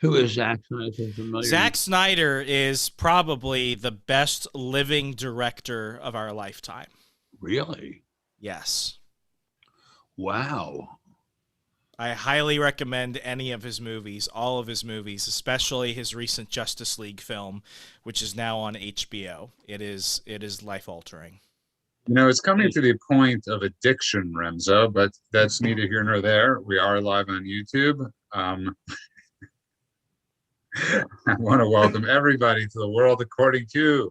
Who is Zack Snyder? Familiar? Zack Snyder is probably the best living director of our lifetime. Really? Yes. Wow. I highly recommend any of his movies, all of his movies, especially his recent Justice League film, which is now on HBO. It is life altering. You know, it's coming to the point of addiction, Remzo, but that's neither here nor there. We are live on YouTube. I want to welcome everybody to the world according to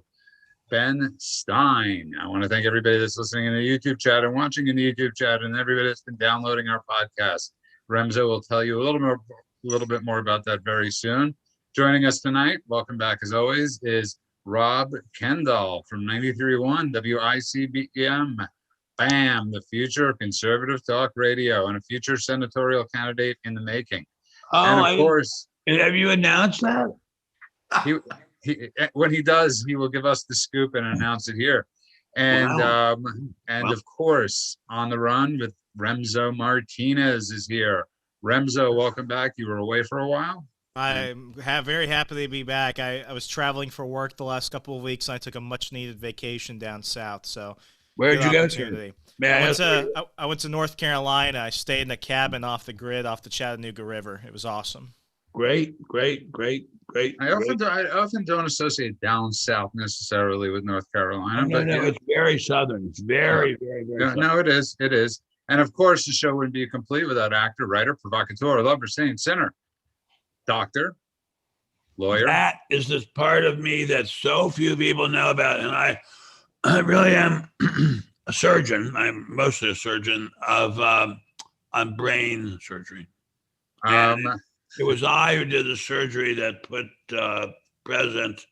Ben Stein. I want to thank everybody that's listening in the YouTube chat and watching in the YouTube chat, and everybody that's been downloading our podcast. Remzo will tell you a little bit more about that very soon. Joining us tonight, welcome back as always, is Rob Kendall from 93.1 WICBM. Bam, the future of conservative talk radio and a future senatorial candidate in the making. Oh, and of course, have you announced that? When he does, he will give us the scoop and announce it here. And Wow. Of course, on the run with Remzo Martinez is here. Remzo, welcome back. You were away for a while. I'm very happy to be back. I was traveling for work the last couple of weeks, and I took a much-needed vacation down south. So, where'd you go to? I went to North Carolina. I stayed in a cabin off the grid, off the Chattanooga River. It was awesome. Great. I often don't associate down south necessarily with North Carolina. No, it's very southern. It's very southern. No, it is. It is. And of course, the show wouldn't be complete without actor, writer, provocateur, lover, saint, sinner, doctor, lawyer. That is this part of me that so few people know about. And I really am a surgeon. I'm mostly a surgeon of on brain surgery. It was I who did the surgery that put President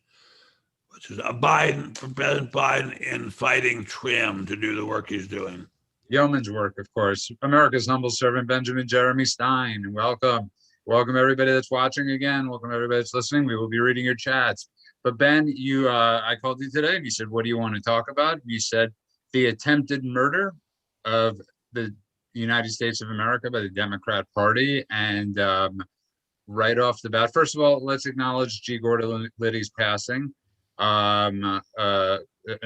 Biden in fighting trim to do the work he's doing. Yeoman's work, of course. America's humble servant, Benjamin Jeremy Stein. Welcome everybody that's watching again. Welcome everybody that's listening. We will be reading your chats. But Ben, I called you today and you said, what do you want to talk about? You said the attempted murder of the United States of America by the Democrat Party. And right off the bat, first of all, let's acknowledge G. Gordon Liddy's passing. An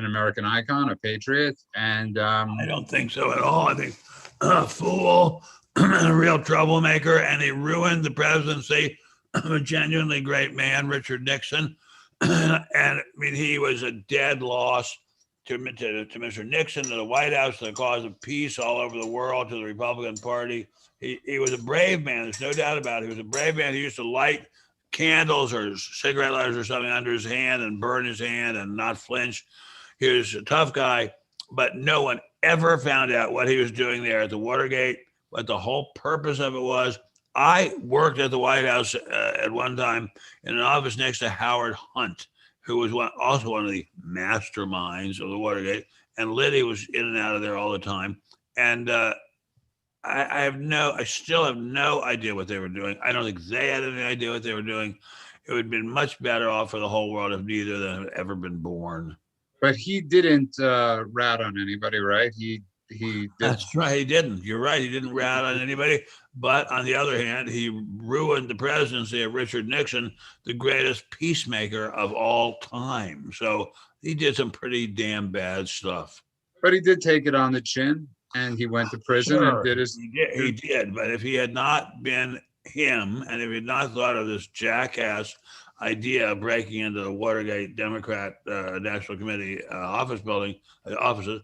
American icon, a patriot, and I don't think so at all. I think a fool and a real troublemaker, and he ruined the presidency of a genuinely great man, Richard Nixon. And I mean, he was a dead loss to Mr. Nixon, to the White House, to the cause of peace all over the world, to the Republican Party. He was a brave man. There's no doubt about it. He was a brave man. He used to light candles or cigarette lighters or something under his hand and burn his hand and not flinch. He was a tough guy, but no one ever found out what he was doing there at the Watergate, what the whole purpose of it was. I worked at the White House at one time in an office next to Howard Hunt, who was also one of the masterminds of the Watergate, and Liddy was in and out of there all the time. And I still have no idea what they were doing. I don't think they had any idea what they were doing. It would have been much better off for the whole world if neither of them had ever been born. But he didn't rat on anybody, right? He did. That's right. He didn't. You're right. He didn't rat on anybody. But on the other hand, he ruined the presidency of Richard Nixon, the greatest peacemaker of all time. So he did some pretty damn bad stuff. But he did take it on the chin, and he went to prison and did his. He did. But if he had not been him, and if he had not thought of this jackass idea of breaking into the Watergate Democrat National Committee offices,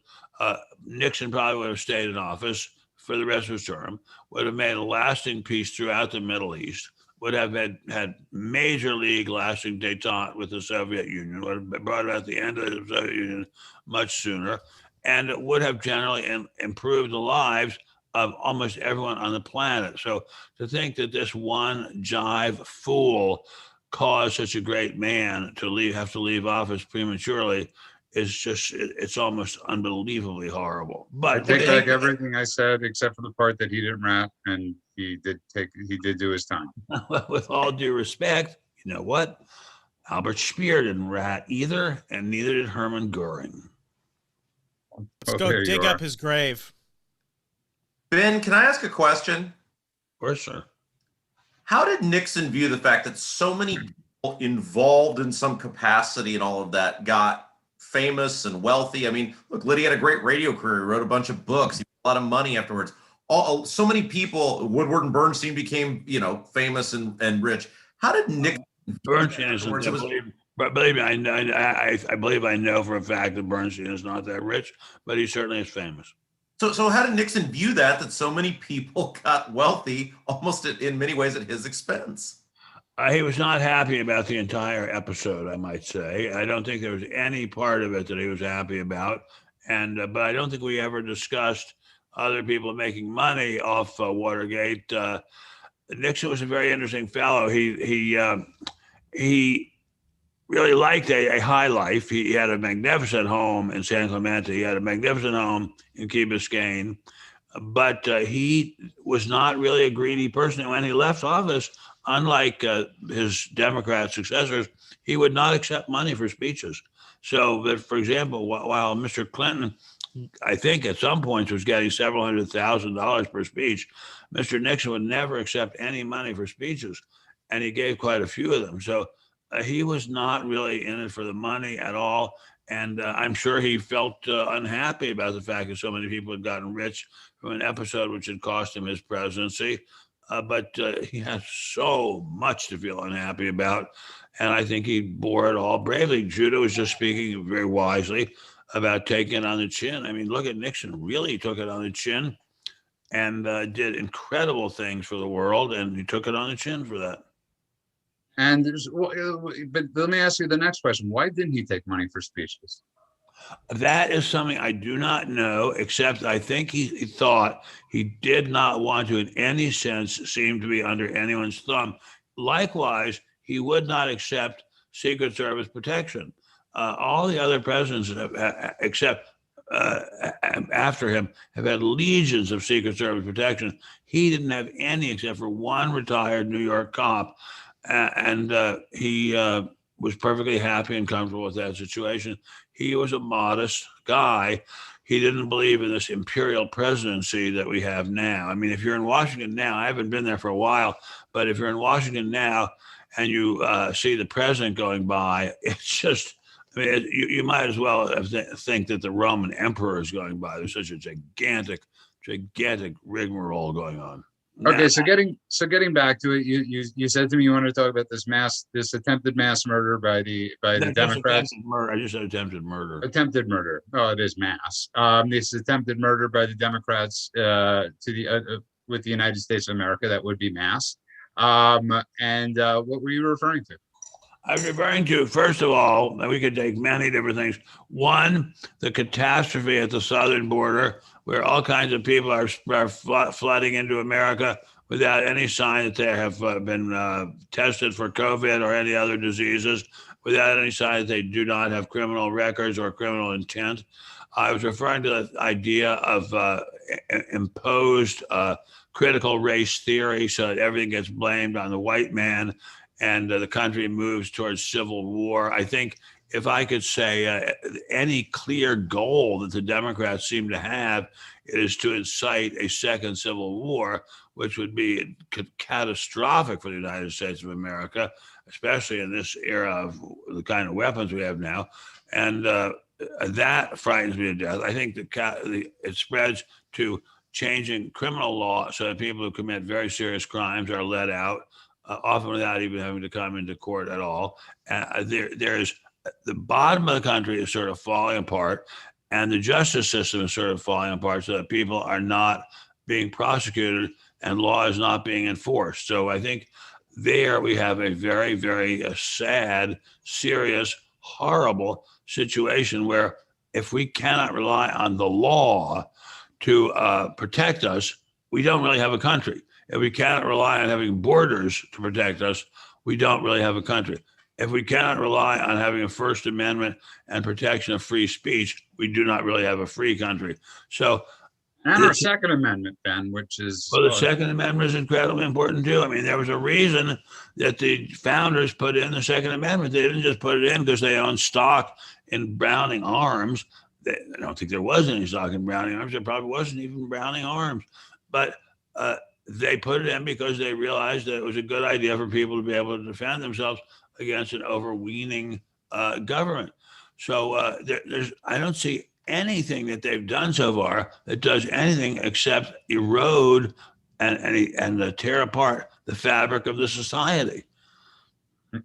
Nixon probably would have stayed in office for the rest of his term, would have made a lasting peace throughout the Middle East, would have had major league lasting detente with the Soviet Union, would have brought about the end of the Soviet Union much sooner, and it would have generally improved the lives of almost everyone on the planet. So to think that this one jive fool caused such a great man to have to leave office prematurely is just, it's almost unbelievably horrible. But I take back everything I said except for the part that he didn't rat, and he did do his time. With all due respect, you know what? Albert Speer didn't rat either, and neither did Hermann Goering. Let's go dig up his grave. Ben, can I ask a question? Of course, sir. How did Nixon view the fact that so many people involved in some capacity and all of that got famous and wealthy? I mean, look, Liddy had a great radio career, wrote a bunch of books, he made a lot of money afterwards. So many people, Woodward and Bernstein became, famous and rich. How did Nixon? Bernstein isn't. Believe me, I believe I know for a fact that Bernstein is not that rich, but he certainly is famous. So how did Nixon view that so many people got wealthy almost in many ways at his expense? He was not happy about the entire episode, I might say. I don't think there was any part of it that he was happy about. But I don't think we ever discussed other people making money off Watergate. Nixon was a very interesting fellow. He really liked a high life. He had a magnificent home in San Clemente. He had a magnificent home in Key Biscayne. But he was not really a greedy person. And when he left office, unlike his Democrat successors, he would not accept money for speeches. So that, for example, while Mr. Clinton, I think at some points was getting several $100,000 per speech, Mr. Nixon would never accept any money for speeches. And he gave quite a few of them. So he was not really in it for the money at all. And I'm sure he felt unhappy about the fact that so many people had gotten rich from an episode which had cost him his presidency. But he has so much to feel unhappy about. And I think he bore it all bravely. Judah was just speaking very wisely about taking it on the chin. I mean, look at Nixon, really took it on the chin and did incredible things for the world. And he took it on the chin for that. And but let me ask you the next question. Why didn't he take money for speeches? That is something I do not know, except I think he thought he did not want to, in any sense, seem to be under anyone's thumb. Likewise, he would not accept Secret Service protection. All the other presidents, except after him, have had legions of Secret Service protection. He didn't have any except for one retired New York cop. And he was perfectly happy and comfortable with that situation. He was a modest guy. He didn't believe in this imperial presidency that we have now. I mean, if you're in Washington now, I haven't been there for a while, but if you're in Washington now and you see the president going by, it's just, I mean, you might as well think that the Roman emperor is going by. There's such a gigantic rigmarole going on. Okay, so getting back to it, you said to me you wanted to talk about this attempted mass murder by the Democrats. I just said attempted murder. Attempted murder. Oh, it is mass. This attempted murder by the Democrats with the United States of America. That would be mass. And what were you referring to? I was referring to, first of all, we could take many different things. One, the catastrophe at the southern border, where all kinds of people are flooding into America without any sign that they have been tested for COVID or any other diseases, without any sign that they do not have criminal records or criminal intent. I was referring to the idea of imposed critical race theory, so that everything gets blamed on the white man and the country moves towards civil war. I think if I could say any clear goal that the Democrats seem to have, it is to incite a second civil war, which would be catastrophic for the United States of America, especially in this era of the kind of weapons we have now. And that frightens me to death. I think it spreads to changing criminal law so that people who commit very serious crimes are let out, often without even having to come into court at all. There's the bottom of the country is sort of falling apart, and the justice system is sort of falling apart, so that people are not being prosecuted and law is not being enforced. So I think there we have a very, very sad, serious, horrible situation where if we cannot rely on the law to protect us, we don't really have a country. If we cannot rely on having borders to protect us, we don't really have a country. If we cannot rely on having a First Amendment and protection of free speech, we do not really have a free country. So, and our Second Amendment, Ben, which is... Well, the Second Amendment is incredibly important too. I mean, there was a reason that the founders put in the Second Amendment. They didn't just put it in because they owned stock in Browning Arms. I don't think there was any stock in Browning Arms. There probably wasn't even Browning Arms. But they put it in because they realized that it was a good idea for people to be able to defend themselves against an overweening government. So I don't see anything that they've done so far that does anything except erode and tear apart the fabric of the society.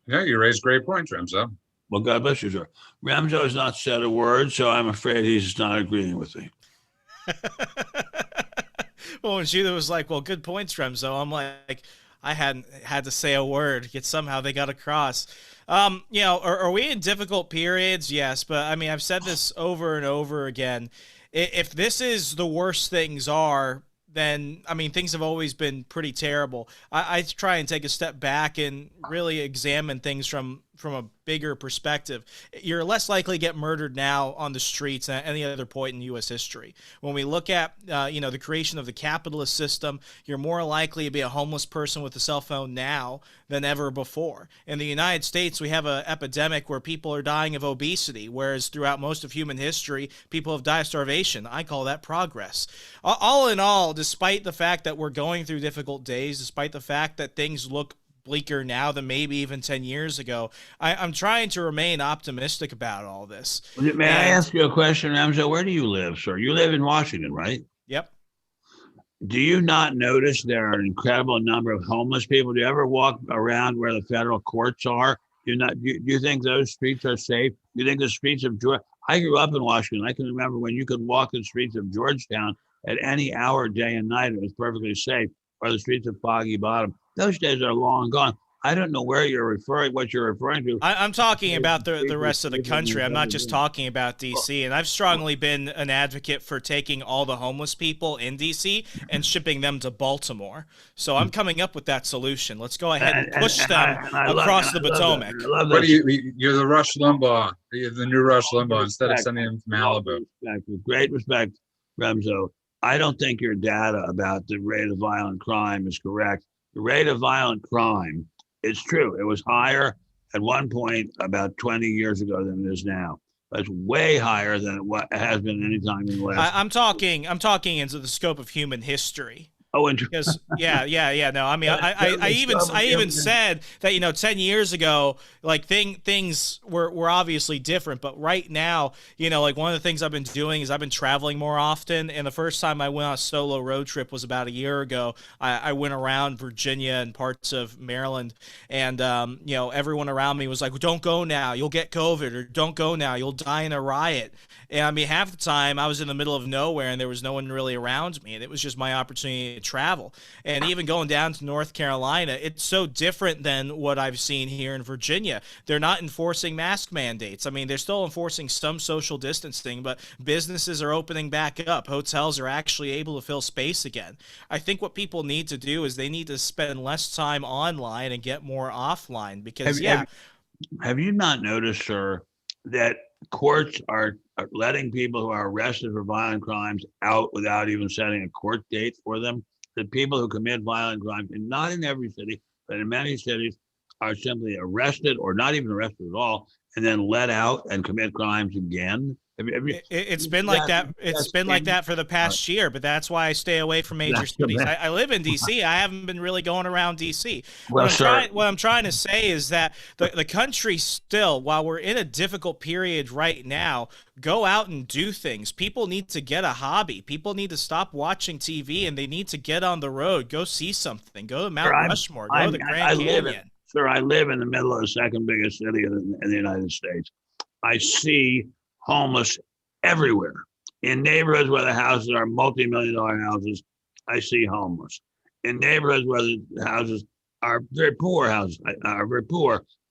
Yeah, you raised great points, Remzo. Well, God bless you, sir. Remzo has not said a word, so I'm afraid he's not agreeing with me. Well, when Judah was like, well, good points, Remzo, I'm like, I hadn't had to say a word, yet somehow they got across. Are we in difficult periods? Yes, but I mean, I've said this over and over again. If this is the worst things are, then, I mean, things have always been pretty terrible. I try and take a step back and really examine things from a bigger perspective. You're less likely to get murdered now on the streets than any other point in U.S. history. When we look at, the creation of the capitalist system, you're more likely to be a homeless person with a cell phone now than ever before. In the United States, we have an epidemic where people are dying of obesity, whereas throughout most of human history, people have died of starvation. I call that progress. All in all, despite the fact that we're going through difficult days, despite the fact that things look bleaker now than maybe even 10 years ago, I'm trying to remain optimistic about all this. May I ask you a question, Ramzo? Where do you live, sir? You live in Washington, right? Yep. Do you not notice there are an incredible number of homeless people? Do you ever walk around where the federal courts are? Do you think those streets are safe? Do you think the streets of Georgia? I grew up in Washington. I can remember when you could walk the streets of Georgetown at any hour, day and night. It was perfectly safe. Or the streets of Foggy Bottom. Those days are long gone. I don't know what you're referring to. I'm talking about the rest of the country. I'm not just talking about D.C. And I've strongly been an advocate for taking all the homeless people in D.C. and shipping them to Baltimore. So I'm coming up with that solution. Let's go ahead and push them across the Potomac. What are you're the Rush Limbaugh. You're the new Rush Limbaugh instead of sending them to Malibu. With great respect, Remzo, I don't think your data about the rate of violent crime is correct. The rate of violent crime, it's true. It was higher at one point about 20 years ago than it is now. It's way higher than it has been any time in the last. I'm talking into the scope of human history. Oh, because yeah. No, I mean, I even said that 10 years ago, like things were obviously different, but right now, like one of the things I've been doing is I've been traveling more often. And the first time I went on a solo road trip was about a year ago. I went around Virginia and parts of Maryland, and everyone around me was like, "Don't go now, you'll get COVID," or "Don't go now, you'll die in a riot." And I mean, half the time I was in the middle of nowhere and there was no one really around me, and it was just my opportunity to travel. And even going down to North Carolina, it's so different than what I've seen here in Virginia. They're not enforcing mask mandates. I mean, they're still enforcing some social distancing, but businesses are opening back up. Hotels are actually able to fill space again. I think what people need to do is they need to spend less time online and get more offline because, Have you not noticed, sir, that courts are letting people who are arrested for violent crimes out without even setting a court date for them? The people who commit violent crimes, and not in every city, but in many cities, are simply arrested or not even arrested at all, and then let out and commit crimes again. It's been like that. It's been like that for the past year, but that's why I stay away from major cities. I live in D.C. I haven't been really going around D.C. What I'm trying to say is that the country still, while we're in a difficult period right now, go out and do things. People need to get a hobby. People need to stop watching TV and they need to get on the road. Go see something. Go to Mount Rushmore. Go to the Grand Canyon. I live in the middle of the second biggest city in the United States. I see homeless everywhere. In neighborhoods where the houses are multi-million-dollar houses, I see homeless. In neighborhoods where the houses are very poor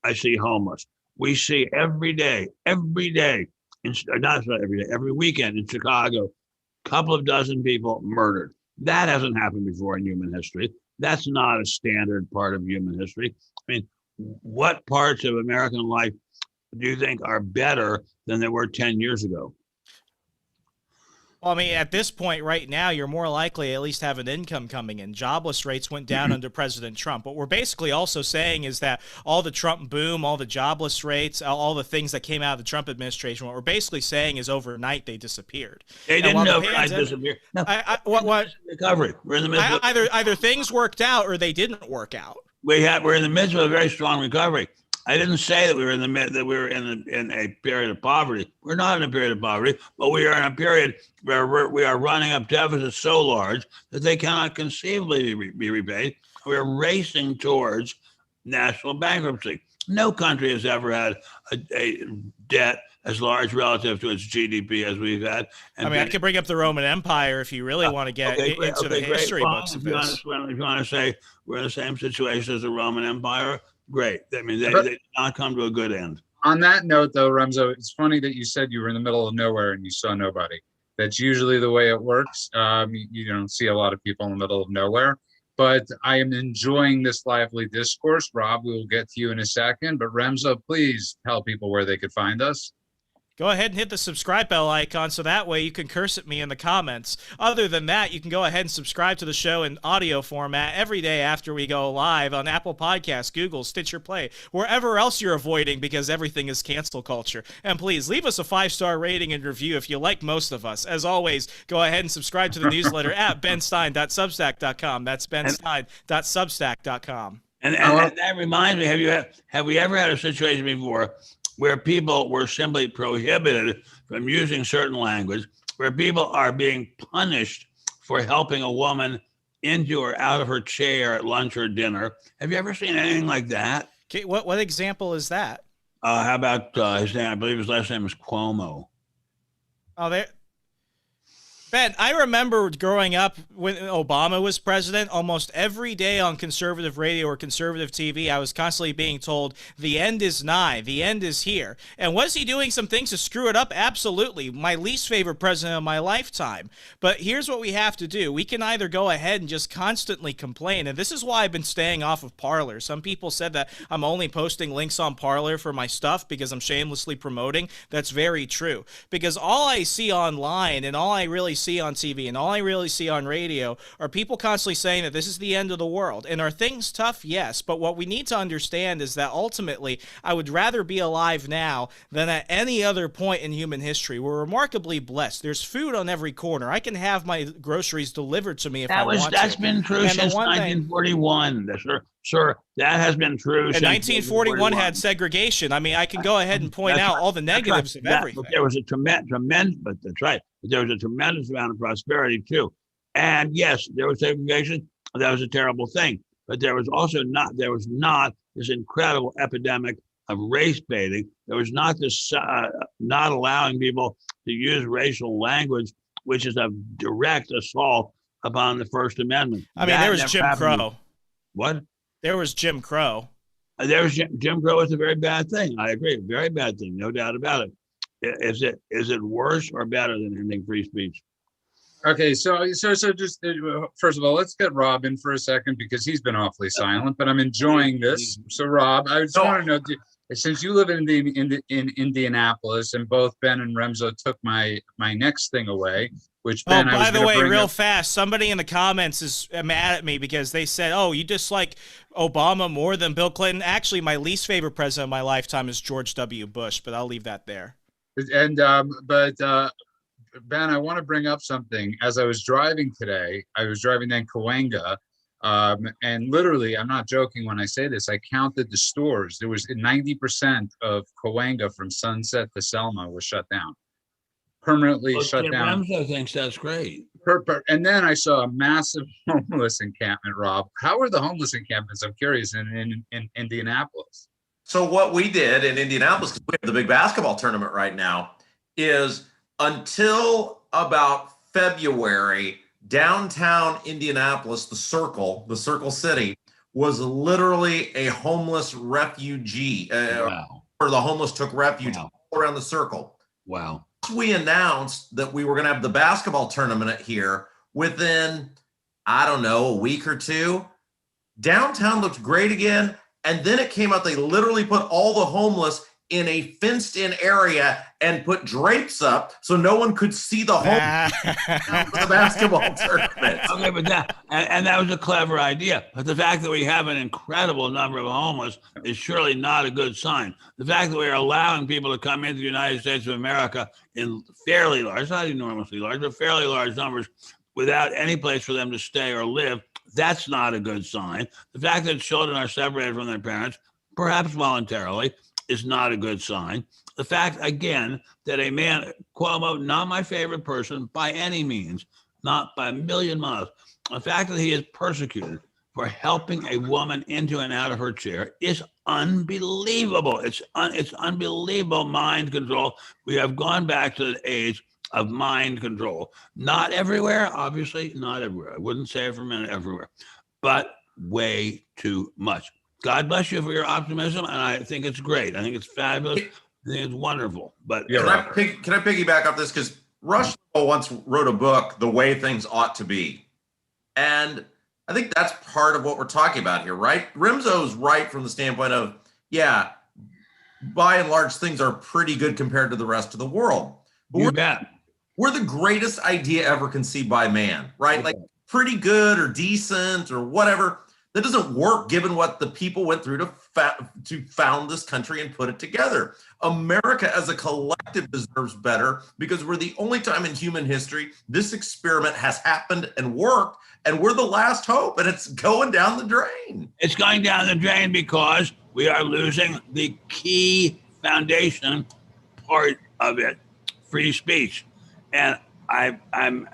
I see homeless. We see every day, not every day, every weekend in Chicago, a couple of dozen people murdered. That hasn't happened before in human history. That's not a standard part of human history. I mean, what parts of American life do you think are better than they were 10 years ago? Well, I mean, at this point right now, you're more likely to at least have an income coming in. Jobless rates went down under President Trump. What we're basically also saying is that all the Trump boom, all the jobless rates, all the things that came out of the Trump administration, what we're basically saying is overnight they disappeared. They And didn't while the overnight pandemic- disappear. No, what recovery. We're in the midst of either things worked out or they didn't work out. we're in the midst of a very strong recovery. I didn't say that we were in a period of poverty. We're not in a period of poverty, but we are in a period where we are running up deficits so large that they cannot conceivably be repaid. We're racing towards national bankruptcy. No country has ever had a debt as large relative to its GDP as we've had. I mean, I could bring up the Roman Empire if you really want to get into the history books of this. If you want to say we're in the same situation as the Roman Empire, great. I mean, they did not come to a good end. On that note, though, Remzo, it's funny that you said you were in the middle of nowhere and you saw nobody. That's usually the way it works. You don't see a lot of people in the middle of nowhere. But I am enjoying this lively discourse. Rob, we will get to you in a second. But Remzo, please tell people where they could find us. Go ahead and hit the subscribe bell icon so that way you can curse at me in the comments. Other than that, you can go ahead and subscribe to the show in audio format every day after we go live on Apple Podcasts, Google, Stitcher Play, wherever else you're avoiding because everything is cancel culture. And please leave us a 5-star rating and review if you like most of us. As always, go ahead and subscribe to the newsletter at benstein.substack.com. That's benstein.substack.com. And that reminds me, have we ever had a situation before where people were simply prohibited from using certain language, where people are being punished for helping a woman into or out of her chair at lunch or dinner? Have you ever seen anything like that? Okay, what example is that? How about his name? I believe his last name is Cuomo. Oh, there. Ben, I remember growing up when Obama was president, almost every day on conservative radio or conservative TV, I was constantly being told, the end is nigh, the end is here. And was he doing some things to screw it up? Absolutely. My least favorite president of my lifetime. But here's what we have to do. We can either go ahead and just constantly complain, and this is why I've been staying off of Parler. Some people said that I'm only posting links on Parler for my stuff because I'm shamelessly promoting. That's very true. Because all I see online and all I really see on TV and all I really see on radio are people constantly saying that this is the end of the world. And are things tough? Yes. But what we need to understand is that ultimately I would rather be alive now than at any other point in human history. We're remarkably blessed. There's food on every corner. I can have my groceries delivered to me if I want to. That's been true since 1941. Sure, that has been true. And 1941 had segregation. I mean, I can go ahead and point out all the negatives of everything. But there was a tremendous, but that's right. But there was a tremendous amount of prosperity too. And yes, there was segregation. That was a terrible thing. But there was not this incredible epidemic of race baiting. There was not this not allowing people to use racial language, which is a direct assault upon the First Amendment. I mean, there was Jim Crow. What? There was Jim Crow. Jim Crow is a very bad thing. I agree, very bad thing, no doubt about it. Is it worse or better than ending free speech? Okay, so just first of all, let's get Rob in for a second because he's been awfully silent, but I'm enjoying this. So Rob, I just want to know, since you live in Indianapolis, and both Ben and Remzo took my next thing away, which Ben, by the way, real fast, somebody in the comments is mad at me because they said, "Oh, you dislike Obama more than Bill Clinton." Actually, my least favorite president of my lifetime is George W. Bush, but I'll leave that there. And Ben, I want to bring up something. As I was driving today, I was driving down Cahuenga, and literally, I'm not joking when I say this, I counted the stores. There was 90% of Cahuenga from Sunset to Selma was shut down. Permanently shut down. Remzo thinks that's great. And then I saw a massive homeless encampment, Rob. How are the homeless encampments? I'm curious, in Indianapolis. So what we did in Indianapolis, because we have the big basketball tournament right now, is until about February, downtown Indianapolis, the Circle City, was literally a homeless refugee. Wow. Or the homeless took refuge Wow. all around the Circle. Wow. We announced that we were going to have the basketball tournament here within, I don't know, a week or two. Downtown looked great again. And then it came out, they literally put all the homeless in a fenced-in area and put drapes up so no one could see the home for the basketball tournament. Okay, but that was a clever idea. But the fact that we have an incredible number of homeless is surely not a good sign. The fact that we are allowing people to come into the United States of America in fairly large, not enormously large, but fairly large numbers without any place for them to stay or live, that's not a good sign. The fact that children are separated from their parents, perhaps voluntarily, is not a good sign. The fact, again, that a man, Cuomo, not my favorite person by any means, not by a million miles, the fact that he is persecuted for helping a woman into and out of her chair is unbelievable. It's unbelievable mind control. We have gone back to the age of mind control. Not everywhere, obviously, not everywhere. I wouldn't say it for a minute everywhere, but way too much. God bless you for your optimism, and I think it's great. I think it's fabulous. I think it's wonderful. But can I piggyback off this? Because Rush once wrote a book, The Way Things Ought to Be. And I think that's part of what we're talking about here, right? Rimzo's right from the standpoint of, yeah, by and large, things are pretty good compared to the rest of the world. But we're the greatest idea ever conceived by man, right? Okay. Like pretty good or decent or whatever. That doesn't work given what the people went through to found this country and put it together. America as a collective deserves better because we're the only time in human history this experiment has happened and worked, and we're the last hope, and it's going down the drain. It's going down the drain because we are losing the key foundation part of it, free speech. And I'm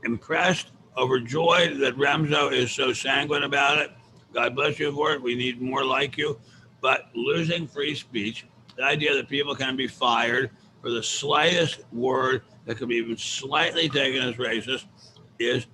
impressed, overjoyed that Remzo is so sanguine about it. God bless you for it. We need more like you. But losing free speech, the idea that people can be fired for the slightest word that could be even slightly taken as racist, is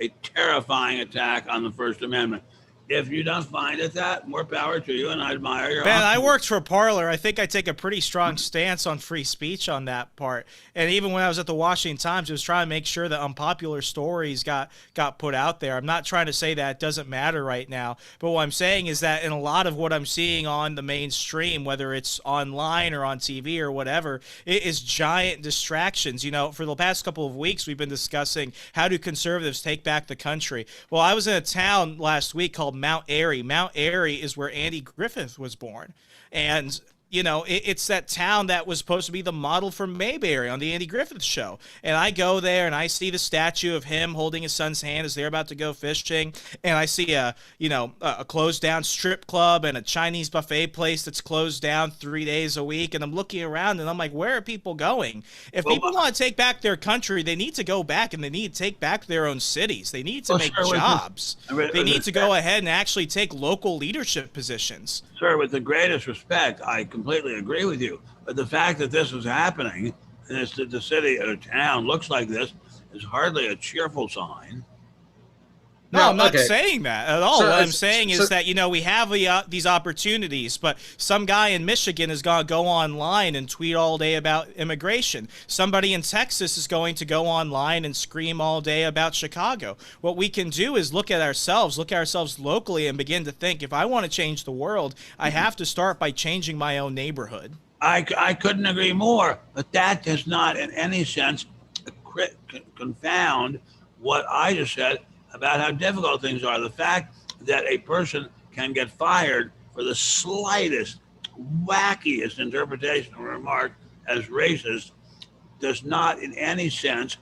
a terrifying attack on the First Amendment. If you don't find it that, more power to you, and I admire your Man, I worked for Parler. I think I take a pretty strong stance on free speech on that part. And even when I was at the Washington Times, I was trying to make sure that unpopular stories got put out there. I'm not trying to say that it doesn't matter right now, but what I'm saying is that in a lot of what I'm seeing on the mainstream, whether it's online or on TV or whatever, it is giant distractions. You know, for the past couple of weeks, we've been discussing how do conservatives take back the country. Well, I was in a town last week called Mount Airy. Mount Airy is where Andy Griffith was born. And, you know, it's that town that was supposed to be the model for Mayberry on the Andy Griffith show. And I go there and I see the statue of him holding his son's hand as they're about to go fishing. And I see a closed down strip club and a Chinese buffet place that's closed down 3 days a week. And I'm looking around and I'm like, where are people going? If people want to take back their country, they need to go back and they need to take back their own cities. They need to make jobs. They need to go ahead and actually take local leadership positions. Sir, with the greatest respect, I completely agree with you. But the fact that this is happening, and that the city or town looks like this, is hardly a cheerful sign. No, I'm not saying that at all. What I'm saying is that, you know, we have these opportunities, but some guy in Michigan is going to go online and tweet all day about immigration. Somebody in Texas is going to go online and scream all day about Chicago. What we can do is look at ourselves locally and begin to think, if I want to change the world, I have to start by changing my own neighborhood. I couldn't agree more, but that does not in any sense confound what I just said about how difficult things are. The fact that a person can get fired for the slightest, wackiest interpretation or remark as racist does not in any sense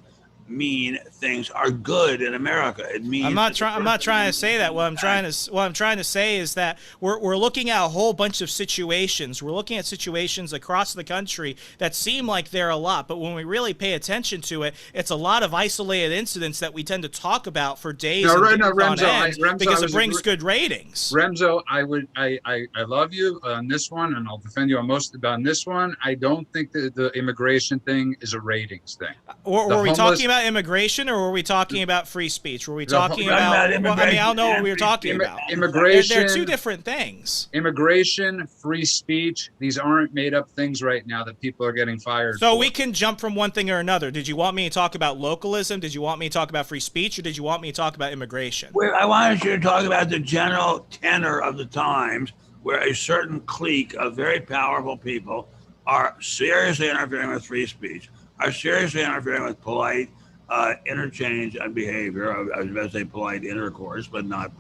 mean things are good in America. It means I'm not trying to say that. What I'm trying to say is that we're looking at a whole bunch of situations. We're looking at situations across the country that seem like they're a lot, but when we really pay attention to it, it's a lot of isolated incidents that we tend to talk about for days Remzo, because it brings good ratings. Remzo, I love you on this one, and I'll defend you on this one. I don't think that the immigration thing is a ratings thing. Were we talking about immigration, or were we talking about free speech? Were we talking about? Well, I mean, I don't know what we were talking about. Immigration. They're two different things. Immigration, free speech. These aren't made up things right now that people are getting fired. So for. We can jump from one thing or another. Did you want me to talk about localism? Did you want me to talk about free speech, or did you want me to talk about immigration? I wanted you to talk about the general tenor of the times, where a certain clique of very powerful people are seriously interfering with free speech, are seriously interfering with polite interchange and behavior. I was about to say polite intercourse, but not.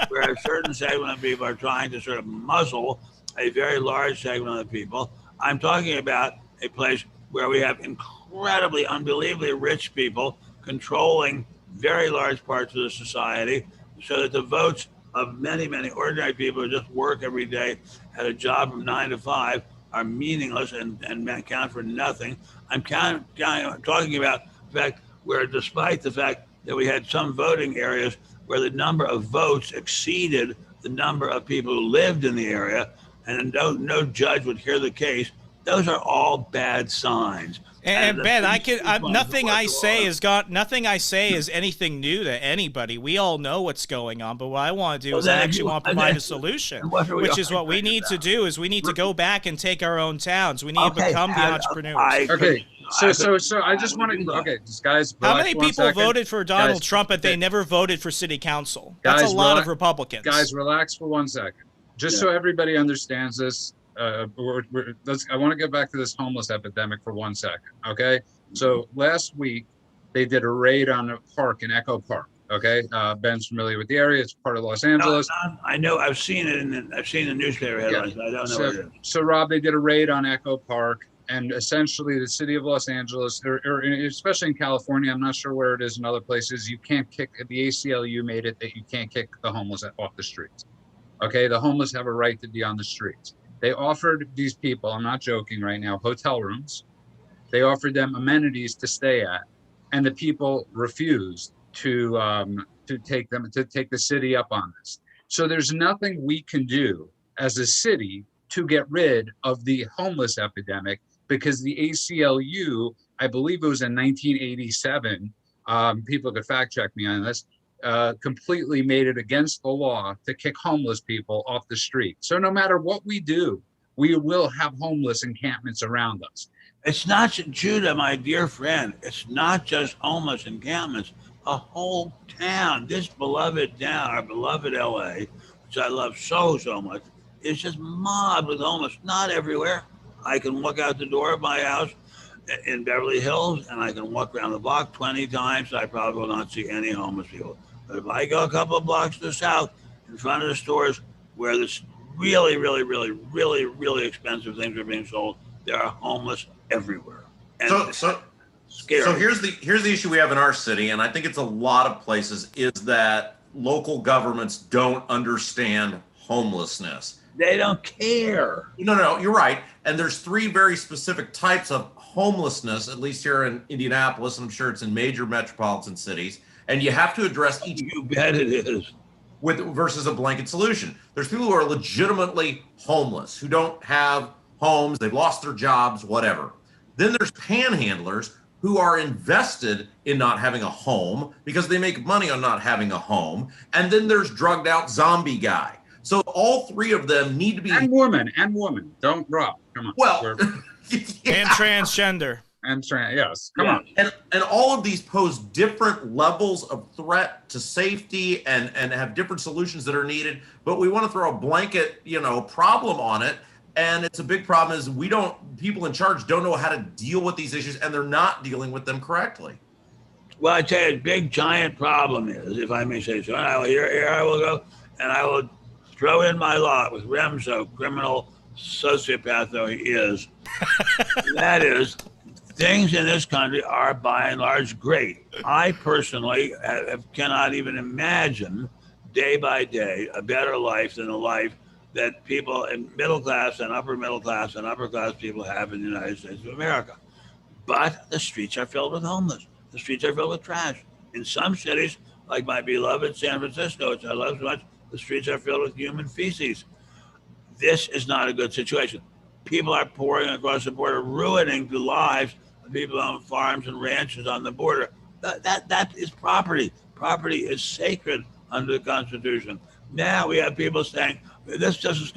Where a certain segment of people are trying to sort of muzzle a very large segment of the people. I'm talking about a place where we have incredibly, unbelievably rich people controlling very large parts of the society, so that the votes of many, many ordinary people who just work every day at a job from 9 to 5 are meaningless and count for nothing. I'm talking about the fact where, despite the fact that we had some voting areas where the number of votes exceeded the number of people who lived in the area, and no judge would hear the case, those are all bad signs. And Ben, nothing I say is anything new to anybody. We all know what's going on, but what I want to do is I actually want to provide a solution, which is what we need to do. Is we need to go back and take our own towns. We need to become the entrepreneurs. Okay. So I just want to. Okay, guys. How many people voted for Donald Trump, but they never voted for city council? That's a lot of Republicans. Guys, relax for 1 second. Just so everybody understands this. I want to get back to this homeless epidemic for 1 second. Okay. So last week they did a raid on a park in Echo Park. Okay. Ben's familiar with the area. It's part of Los Angeles. I know. I've seen it. I've seen the newspaper headlines. I don't know what it is. So Rob, they did a raid on Echo Park, and essentially the city of Los Angeles, or especially in California, I'm not sure where it is in other places, you can't kick, the ACLU made it that you can't kick the homeless off the streets. Okay. The homeless have a right to be on the streets. They offered these people, I'm not joking right now, hotel rooms. They offered them amenities to stay at, and the people refused to take the city up on this. So there's nothing we can do as a city to get rid of the homeless epidemic, because the ACLU, I believe it was in 1987, people could fact check me on this, completely made it against the law to kick homeless people off the street. So no matter what we do, we will have homeless encampments around us. It's not, Judah, my dear friend, it's not just homeless encampments. A whole town, this beloved town, our beloved LA, which I love so much, is just mobbed with homeless. Not everywhere. I can walk out the door of my house in Beverly Hills and I can walk around the block 20 times. I probably will not see any homeless people. But if I go a couple of blocks to the south, in front of the stores where this really expensive things are being sold, there are homeless everywhere. And so scary. So here's the issue we have in our city, and I think it's a lot of places, is that local governments don't understand homelessness. They don't care. No, you're right. And there's 3 very specific types of homelessness, at least here in Indianapolis, and I'm sure it's in major metropolitan cities. And you have to address each. You bet it is. Versus a blanket solution. There's people who are legitimately homeless, who don't have homes, they've lost their jobs, whatever. Then there's panhandlers who are invested in not having a home because they make money on not having a home. And then there's drugged out zombie guy. So all 3 of them need to be. And woman. Don't drop. Come on. Well, and transgender. Yes. Come on. And all of these pose different levels of threat to safety and have different solutions that are needed. But we want to throw a blanket, problem on it. And it's a big problem is people in charge don't know how to deal with these issues, and they're not dealing with them correctly. Well, I tell you, a big giant problem is, if I may say so, and here I will go, and I will throw in my lot with Remso, criminal sociopath though he is. That is, things in this country are by and large great. I personally cannot even imagine day by day a better life than the life that people in middle class and upper middle class and upper class people have in the United States of America. But the streets are filled with homeless. The streets are filled with trash. In some cities, like my beloved San Francisco, which I love so much, the streets are filled with human feces. This is not a good situation. People are pouring across the border, ruining the lives of people on farms and ranches on the border. That is property. Property is sacred under the Constitution. Now we have people saying, this just is,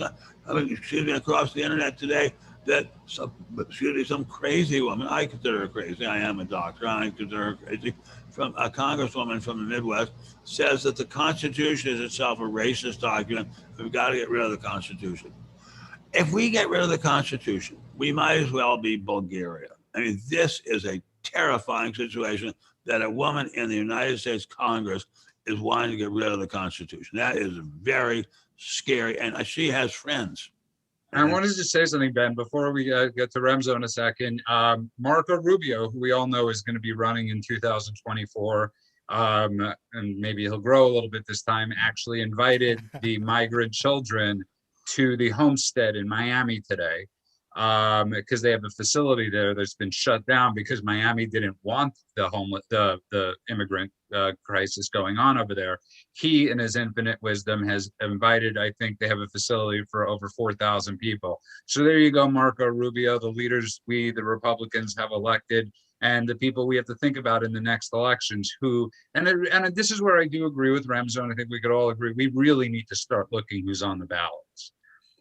across the internet today, that some crazy woman, I consider her crazy, I am a doctor, I consider her crazy, from a congresswoman from the Midwest, says that the Constitution is itself a racist document. We've got to get rid of the Constitution. If we get rid of the Constitution, we might as well be Bulgaria. I mean, this is a terrifying situation that a woman in the United States Congress is wanting to get rid of the Constitution. That is very scary, and she has friends. I wanted to say something, Ben, before we get to Remzo in a second. Marco Rubio, who we all know is going to be running in 2024, and maybe he'll grow a little bit this time, actually invited the migrant children to the homestead in Miami today, because they have a facility there that's been shut down because Miami didn't want the immigrant crisis going on over there. He, in his infinite wisdom, has invited, I think they have a facility for over 4,000 people. So there you go, Marco Rubio, the leaders we, the Republicans, have elected, and the people we have to think about in the next elections who, and this is where I do agree with Remzo, and I think we could all agree, we really need to start looking who's on the ballots.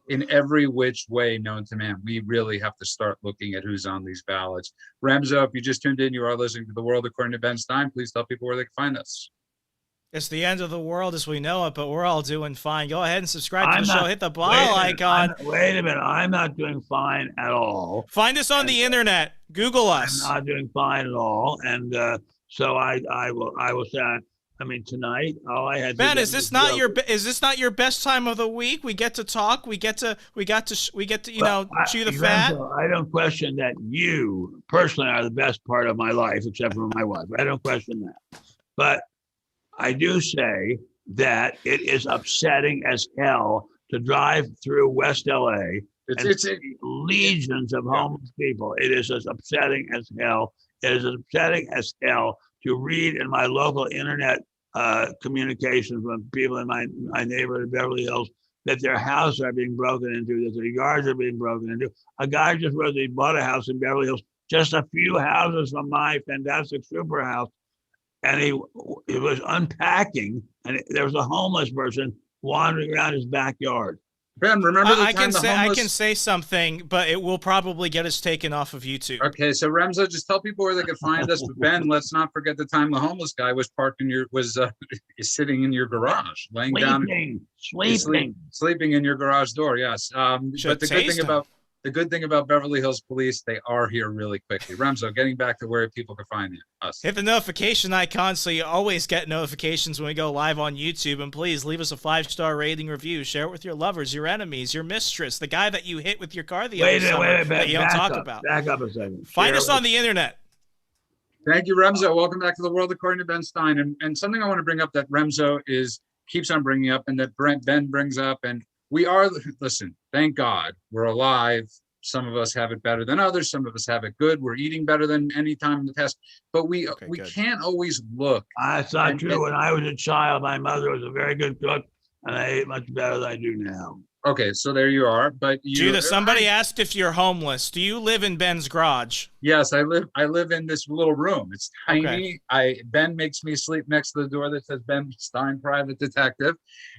In every which way known to man, we really have to start looking at who's on these ballots. Remzo, if you just tuned in, you are listening to The World According to Ben Stein. Please tell people where they can find us. It's the end of the world as we know it, but we're all doing fine. Go ahead and subscribe to the show. Hit the bell icon. Wait a minute. I'm not doing fine at all. Find us on the internet. Google us. I'm not doing fine at all. And so I will say, I mean, tonight, all I had. Ben, is this not your best time of the week? We get to talk. We get to chew the fat. I don't question that you personally are the best part of my life, except for my wife. I don't question that. But I do say that it is upsetting as hell to drive through West LA and see legions of homeless people. It is as upsetting as hell. It is as upsetting as hell to read in my local internet communications from people in my neighborhood in Beverly Hills that their houses are being broken into, that their yards are being broken into. A guy just wrote that he bought a house in Beverly Hills, just a few houses from my fantastic super house, and he was unpacking, and there was a homeless person wandering around his backyard. Ben, remember I can say something, but it will probably get us taken off of YouTube. Okay, so Remzo, just tell people where they can find us. But Ben, let's not forget the time the homeless guy was parked in sitting in your garage, sleeping in your garage door. Yes, but the good thing about Beverly Hills Police, they are here really quickly. Remzo, getting back to where people can find us. Hit the notification icon so you always get notifications when we go live on YouTube. And please leave us a 5-star rating review. Share it with your lovers, your enemies, your mistress, the guy that you hit with your car the other summer that you don't talk about. Back up a second. Find us on the internet. Thank you, Remzo. Welcome back to The World According to Ben Stein. And something I want to bring up that Remzo keeps on bringing up and that Ben brings up, and listen, thank God we're alive. Some of us have it better than others. Some of us have it good. We're eating better than any time in the past, but we can't always look. That's not true. When I was a child, my mother was a very good cook, and I ate much better than I do now. Okay, so there you are. But Judah, somebody asked if you're homeless. Do you live in Ben's garage? Yes, I live in this little room. It's tiny. Okay. Ben makes me sleep next to the door that says Ben Stein, Private Detective.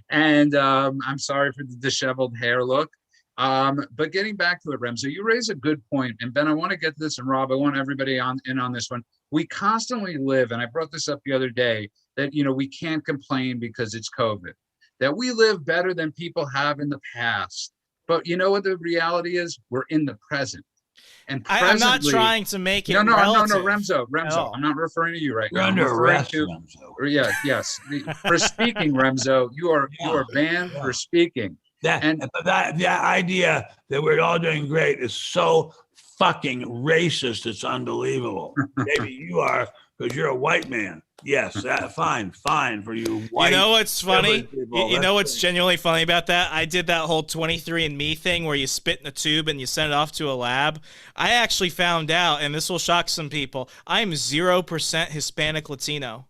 And I'm sorry for the disheveled hair look. But getting back to it, Remzo, you raise a good point. And Ben, I want to get to this, and Rob, I want everybody in on this one. We constantly live, and I brought this up the other day, that we can't complain because it's COVID. That we live better than people have in the past. But you know what the reality is? We're in the present. And I'm not trying to make it No, relative. Remzo, I'm not referring to you right now. You're under arrest, Remzo. Yes. For speaking, Remzo, you are banned for speaking. The idea that we're all doing great is so fucking racist. It's unbelievable. Maybe you are because you're a white man. Yes, fine for you. White, you know what's funny? You know what's genuinely funny about that? I did that whole 23andMe thing where you spit in a tube and you send it off to a lab. I actually found out, and this will shock some people, I'm 0% Hispanic Latino.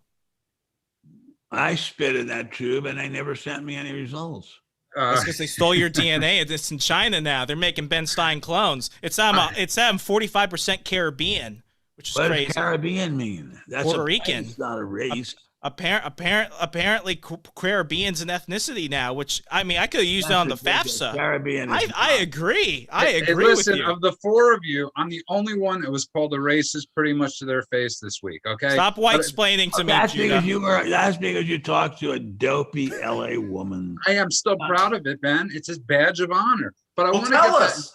I spit in that tube and they never sent me any results. That's because they stole your DNA. It's in China now. They're making Ben Stein clones. It's 45% Caribbean, which is crazy. What does Caribbean mean? That's Puerto Rican. It's not a race. Apparently Caribbean's an ethnicity now, which I mean I could have used it on the FAFSA. Caribbean. I agree. I Hey, agree listen, with you. of the four of you, I'm the only one that was called a racist pretty much to their face this week. Okay. Stop white-splaining to me, That's Judah. because that's because you talked to a dopey LA woman. I am still proud of it, Ben. It's a badge of honor. But I Well, want to tell get us.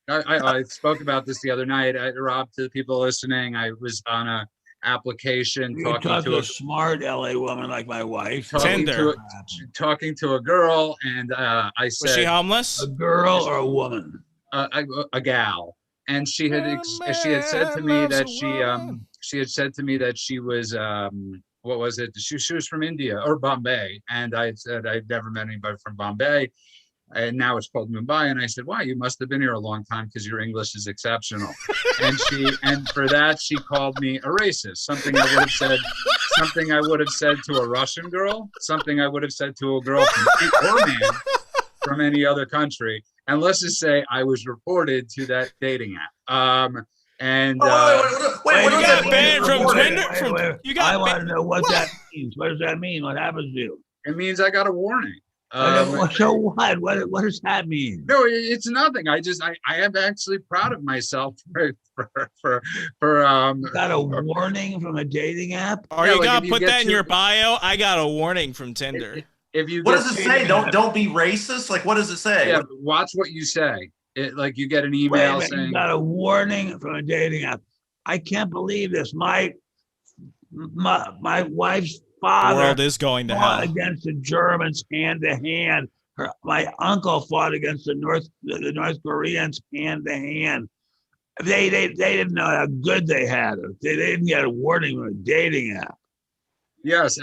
I spoke about this the other night. Rob, to the people listening, I was on a application You talking talked to to a smart LA woman like my wife. Tinder. talking to a girl, and I Was she said homeless? A girl or a woman? a gal, and she had said to me that she was what was it? She was from India or Bombay, and I said I'd never met anybody from Bombay. And now it's called Mumbai. And I said, wow, you must have been here a long time because your English is exceptional. And for that, she called me a racist, something I would have said to a Russian girl, something I would have said to a girl or man from any other country. And let's just say I was reported to that dating app. Wait, You what does got that banned mean? from Tinder. You got I want to banned. know what that means. What does that mean? What happens to you? It means I got a warning. So what? What does that mean? No, it's nothing. I am actually proud of myself for Got a warning from a dating app? Are Yeah, you like gonna if you put get that in too- your bio? I got a warning from Tinder. if you What get does it say? Don't be racist. Like, what does it say? yeah, watch what you say. Like you get an Wait a email minute, you saying got a warning from a dating app. I can't believe this. My wife's The father world is going to fought hell. against the Germans hand to hand. My uncle fought against the North Koreans hand to hand. They didn't know how good they had it. They didn't get a warning from a dating app. yes. So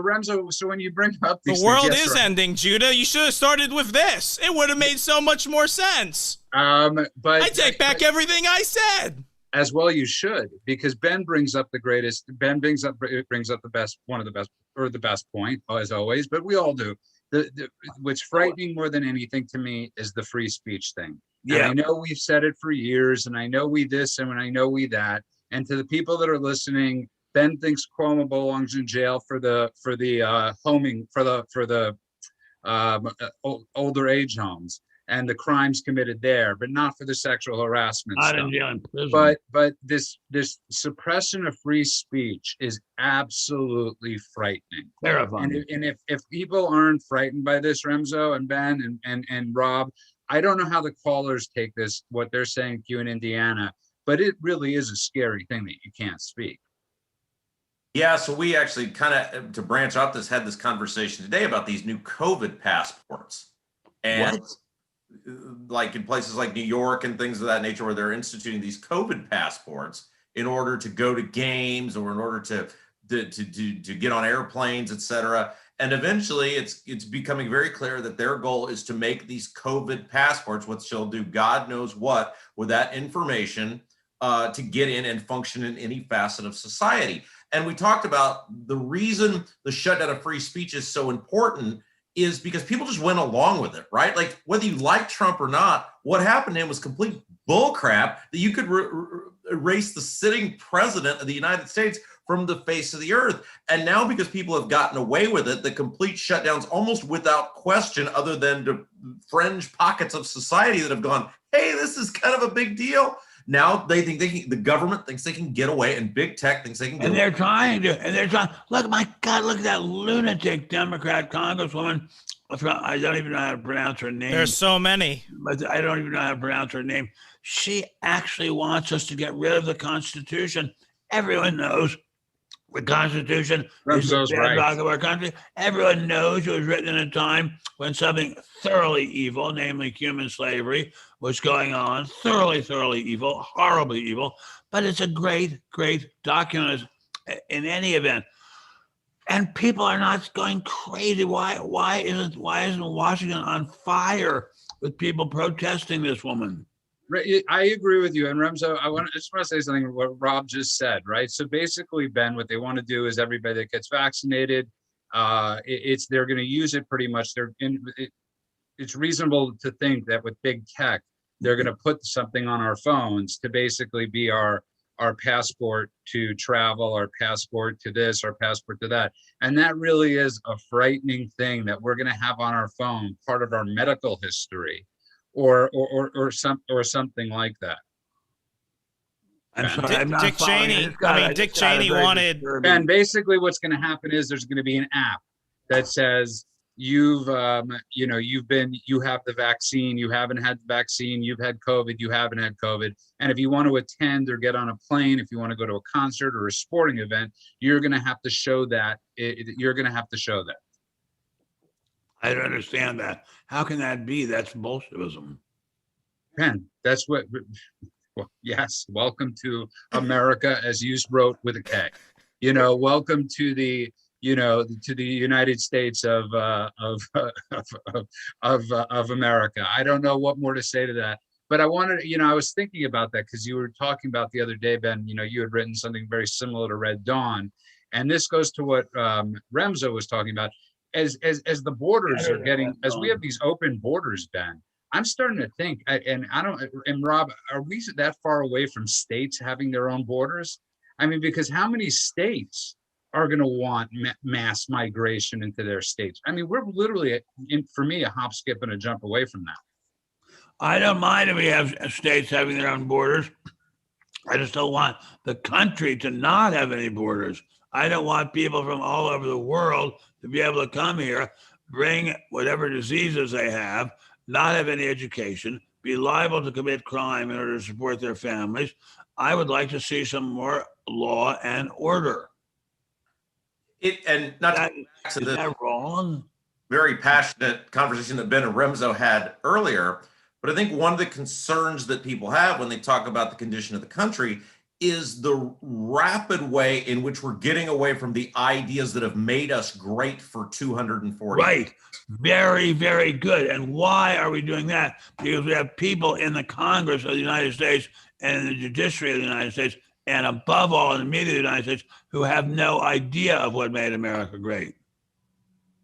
Remzo, so when you bring up The these world things, yes, is right. ending, Judah. You should have started with this. It would have made so much more sense. But I take back everything I said. as well you should, because Ben brings up the best, one of the best, or the best point, as always, but we all do. What's frightening more than anything to me is the free speech thing. Yeah. And I know we've said it for years, and I know we this and I know we that. And to the people that are listening, Ben thinks Cuomo belongs in jail for the homing for the older age homes and the crimes committed there, but not for the sexual harassment Not stuff. in jail, in prison. But this suppression of free speech is absolutely frightening. Terrifying. And if people aren't frightened by this, Remzo and Ben and Rob, I don't know how the callers take this, what they're saying to you in Indiana, but it really is a scary thing that you can't speak. Yeah, so we actually kind of, to branch out this, had this conversation today about these new COVID passports. And What? like in places like New York and things of that nature, where they're instituting these COVID passports in order to go to games or in order to get on airplanes, et cetera. And eventually it's becoming very clear that their goal is to make these COVID passports, which they'll do God knows what with that information to get in and function in any facet of society. And we talked about the reason the shutdown of free speech is so important is because people just went along with it, right? Like whether you like Trump or not, what happened to him was complete bullcrap that you could erase the sitting president of the United States from the face of the earth. And now because people have gotten away with it, the complete shutdowns almost without question, other than the fringe pockets of society that have gone, hey, this is kind of a big deal. Now they think the government thinks they can get away, and big tech thinks they can get And away. they're trying to. Look, my God, look at that lunatic Democrat congresswoman. I don't even know how to pronounce her name. There's so many. But I don't even know how to pronounce her name. She actually wants us to get rid of the Constitution. Everyone knows the Constitution is the Remzo's bedrock right. of our country. Everyone knows it was written in a time when something thoroughly evil, namely human slavery, was going on. Thoroughly, thoroughly evil, horribly evil. But it's a great, great document in any event. And people are not going crazy. Why isn't Washington on fire with people protesting this woman? I agree with you. And Remzo, I just want to say something what Rob just said, right? So basically, Ben, what they want to do is everybody that gets vaccinated, they're going to use it pretty much. It's reasonable to think that with big tech, they're going to put something on our phones to basically be our our passport to travel, our passport to this, our passport to that. And that really is a frightening thing that we're going to have on our phone, part of our medical history, or something like that. I'm sorry, I'm not Dick following. Cheney. Dick Cheney wanted. And basically, what's going to happen is there's going to be an app that says you have the vaccine, you haven't had the vaccine, you've had COVID, you haven't had COVID. And if you want to attend or get on a plane, if you want to go to a concert or a sporting event, you're going to have to show that. You're going to have to show that. I don't understand that. How can that be? That's Bolshevism. Penn, that's what. Well, yes, welcome to America, as you wrote with a K. Welcome to the United States of America. I don't know what more to say to that, but I wanted, I was thinking about that because you were talking about the other day, Ben. You had written something very similar to Red Dawn, and this goes to what Remzo was talking about. As the borders are getting, as we have these open borders, Ben. I'm starting to think, and Rob, are we that far away from states having their own borders? I mean, because how many states are going to want mass migration into their states? I mean, we're literally, for me, a hop, skip, and a jump away from that. I don't mind if we have states having their own borders. I just don't want the country to not have any borders. I don't want people from all over the world to be able to come here, bring whatever diseases they have, not have any education, be liable to commit crime in order to support their families. I would like to see some more law and order. Is that wrong? Very passionate conversation that Ben and Remzo had earlier. But I think one of the concerns that people have when they talk about the condition of the country is the rapid way in which we're getting away from the ideas that have made us great for 240 years. Right. Very, very good. And why are we doing that? Because we have people in the Congress of the United States and in the judiciary of the United States, and above all in the media of the United States, who have no idea of what made America great.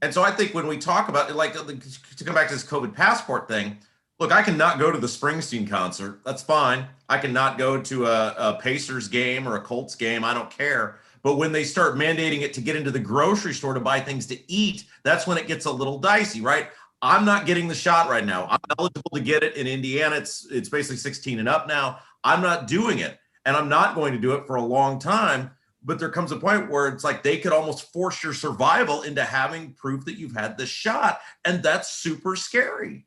And so I think when we talk about it, like to come back to this COVID passport thing, look, I cannot go to the Springsteen concert. That's fine. I cannot go to a Pacers game or a Colts game. I don't care. But when they start mandating it to get into the grocery store to buy things to eat, that's when it gets a little dicey, right? I'm not getting the shot right now. I'm eligible to get it in Indiana. It's basically 16 and up now. I'm not doing it. And I'm not going to do it for a long time. But there comes a point where it's like they could almost force your survival into having proof that you've had the shot. And that's super scary.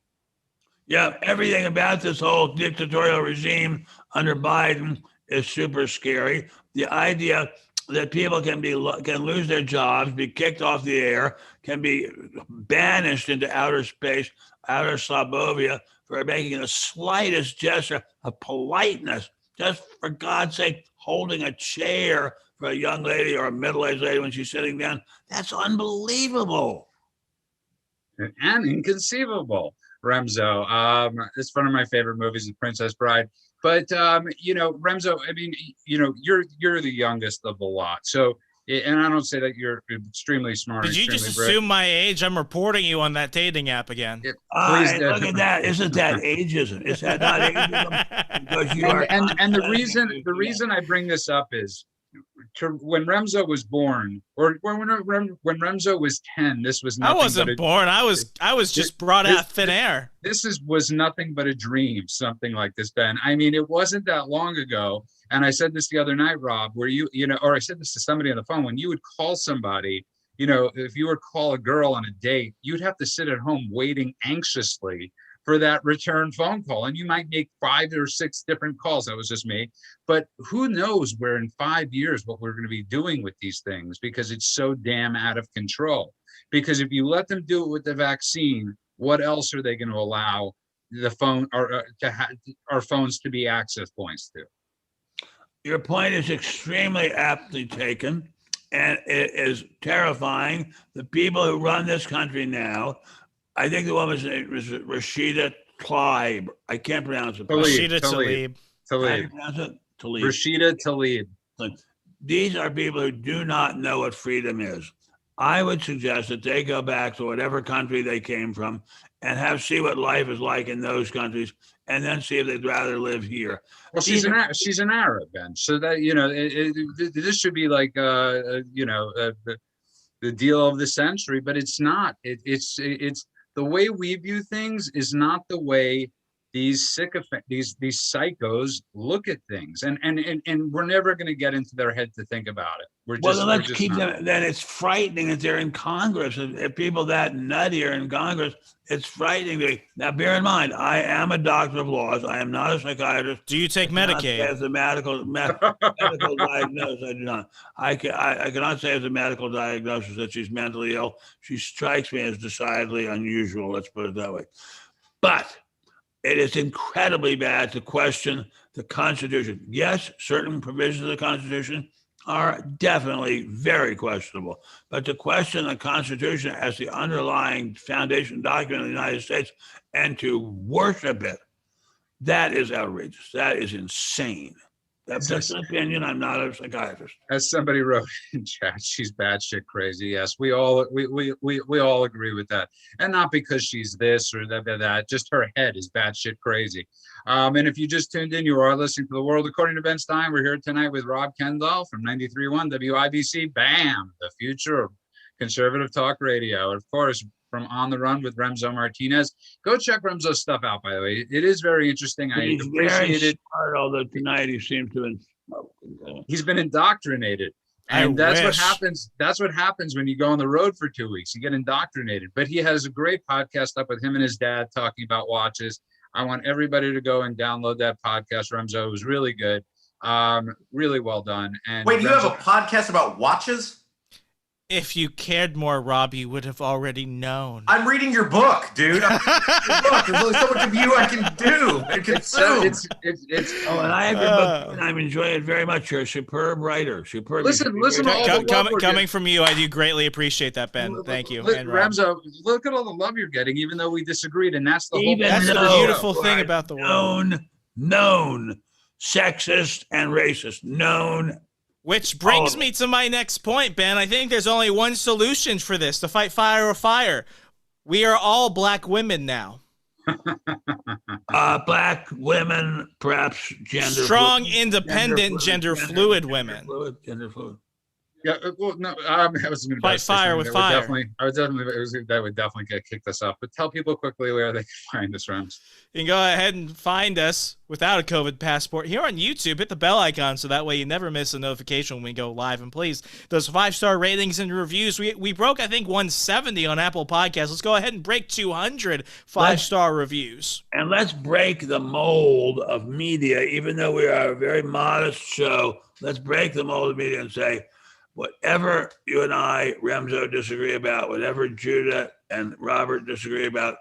Yeah, everything about this whole dictatorial regime under Biden is super scary. The idea that people can lose their jobs, be kicked off the air, can be banished into outer space, outer Slobovia, for making the slightest gesture of politeness, just for God's sake, holding a chair for a young lady or a middle-aged lady when she's sitting down. That's unbelievable. And inconceivable. Remzo, it's one of my favorite movies, The Princess Bride. But Remzo, I mean, you're the youngest of the lot. So, and I don't say that you're extremely smart. Did you just assume my age? I'm reporting you on that dating app again. Look at that! Isn't that ageism? Is that not ageism? Because you are. And the reason I bring this up is, when Remzo was born, or when Remzo was 10, this was nothing. I wasn't born. I was just brought out thin air. This was nothing but a dream, something like this, Ben. I mean, it wasn't that long ago. And I said this the other night, Rob, where or I said this to somebody on the phone, when you would call somebody, if you would call a girl on a date, you'd have to sit at home waiting anxiously for that return phone call. And you might make 5 or 6 different calls. That was just me. But who knows where in 5 years what we're going to be doing with these things, because it's so damn out of control. Because if you let them do it with the vaccine, what else are they going to allow the phone or our phones to be access points to? Your point is extremely aptly taken, and it is terrifying. The people who run this country now, I think the woman's name was Rashida Tlaib. I can't pronounce it. Rashida Tlaib. How do you pronounce it? Tlaib. Rashida Tlaib. These are people who do not know what freedom is. I would suggest that they go back to whatever country they came from and see what life is like in those countries, and then see if they'd rather live here. Well, she's an Arab, Ben. So that this should be like the deal of the century, but it's not. It's the way we view things is not the way these psychos look at things, and we're never going to get into their head to think about it. Let's keep them. Then it's frightening that they're in Congress. If people that nutty are in Congress, it's frightening to me. Now, bear in mind, I am a doctor of laws. I am not a psychiatrist. Do you take Medicaid? As a medical diagnosis, I do not. I cannot say as a medical diagnosis that she's mentally ill. She strikes me as decidedly unusual. Let's put it that way. But it is incredibly bad to question the Constitution. Yes, certain provisions of the Constitution are definitely very questionable, but to question the Constitution as the underlying foundation document of the United States and to worship it, that is outrageous. That is insane. That's just an opinion. I'm not a psychiatrist. As somebody wrote in chat, she's batshit crazy. Yes, we all agree with that, and not because she's this or that. Just her head is batshit crazy. And if you just tuned in, you are listening to The World According to Ben Stein. We're here tonight with Rob Kendall from 93.1 WIBC. Bam, the future of conservative talk radio. And of course, from On the Run with Remzo Martinez. Go check Remzo's stuff out, by the way. It is very interesting. I appreciate it. Smart, although tonight he seems to have been He's been indoctrinated. And that's what happens. That's what happens when you go on the road for 2 weeks. You get indoctrinated. But he has a great podcast up with him and his dad talking about watches. I want everybody to go and download that podcast, Remzo. It was really good. Really well done. And wait, you have a podcast about watches? If you cared more, Rob, you would have already known. I'm reading your book, dude. There's only so much of you I can do and consume. And I have your book, and I'm enjoying it very much. You're a superb writer. Superb. Listen to all the love coming from you. I do greatly appreciate that, Ben. Thank you. And Remzo, look at all the love you're getting, even though we disagreed, and that's the whole. That's the beautiful thing about the world. Known sexist and racist. Known. Which brings me to my next point, Ben. I think there's only one solution for this, to fight fire with fire. We are all black women now. Black women, perhaps gender strong, independent, gender fluid women. Gender fluid. Yeah, well, no, I was going to fight fire with fire. That would definitely get kicked us off. But tell people quickly where they can find us, Rams. You can go ahead and find us without a COVID passport here on YouTube. Hit the bell icon so that way you never miss a notification when we go live. And please, those 5-star ratings and reviews. We broke, I think, 170 on Apple Podcasts. Let's go ahead and break 200 5-star reviews. And let's break the mold of media, even though we are a very modest show. Let's break the mold of media and say, whatever you and I, Remzo, disagree about, whatever Judah and Robert disagree about,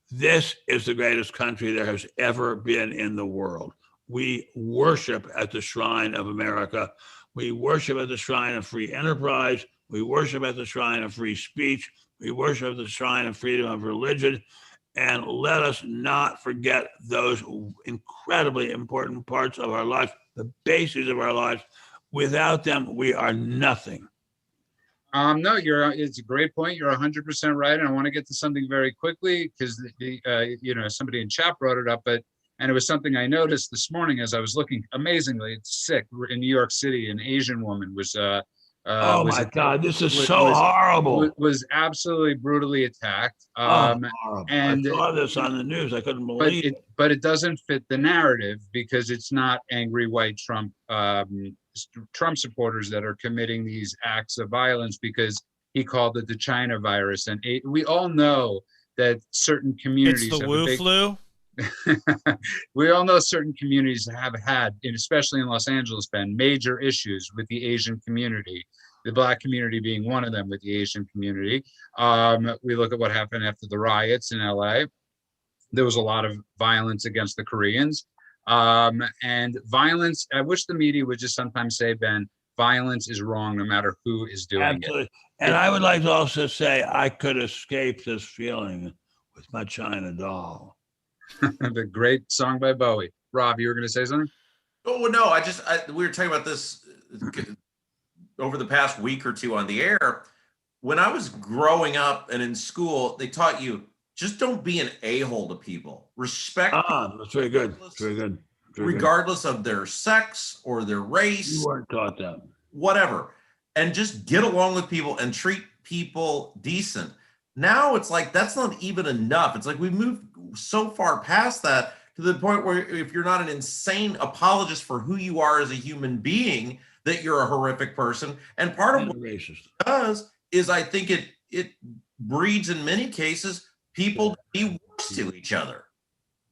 this is the greatest country there has ever been in the world. We worship at the shrine of America. We worship at the shrine of free enterprise. We worship at the shrine of free speech. We worship at the shrine of freedom of religion. And let us not forget those incredibly important parts of our lives, the bases of our lives. Without them, we are nothing. No, it's a great point. You're 100% right. And I want to get to something very quickly because somebody in chat brought it up, and it was something I noticed this morning as I was looking. Amazingly, it's sick. In New York City, an Asian woman was God, this is horrible. Was absolutely brutally attacked. And I saw this on the news. I couldn't believe it. But it doesn't fit the narrative because it's not angry white Trump supporters that are committing these acts of violence, because he called it the China virus. And we all know that certain communities. It's the Wu flu. We all know certain communities have had, especially in Los Angeles, been major issues with the Asian community, the Black community being one of them with the Asian community. We look at what happened after the riots in LA. There was a lot of violence against the Koreans. And violence, I wish the media would just sometimes say, Ben, violence is wrong no matter who is doing it. And I would like to also say I could escape this feeling with my China doll. The great song by Bowie. Rob, you were going to say something? Oh, no, we were talking about this over the past week or two on the air. when I was growing up and in school, they taught you just don't be an a-hole to people. Respect That's very good. Very good. Very regardless of their sex or their race. You weren't taught that. Whatever. And just get along with people and treat people decent. Now it's like that's not even enough. It's like we've moved so far past that to the point where if you're not an insane apologist for who you are as a human being, that you're a horrific person. And part of what racist it does is I think it breeds in many cases people to be worse to each other.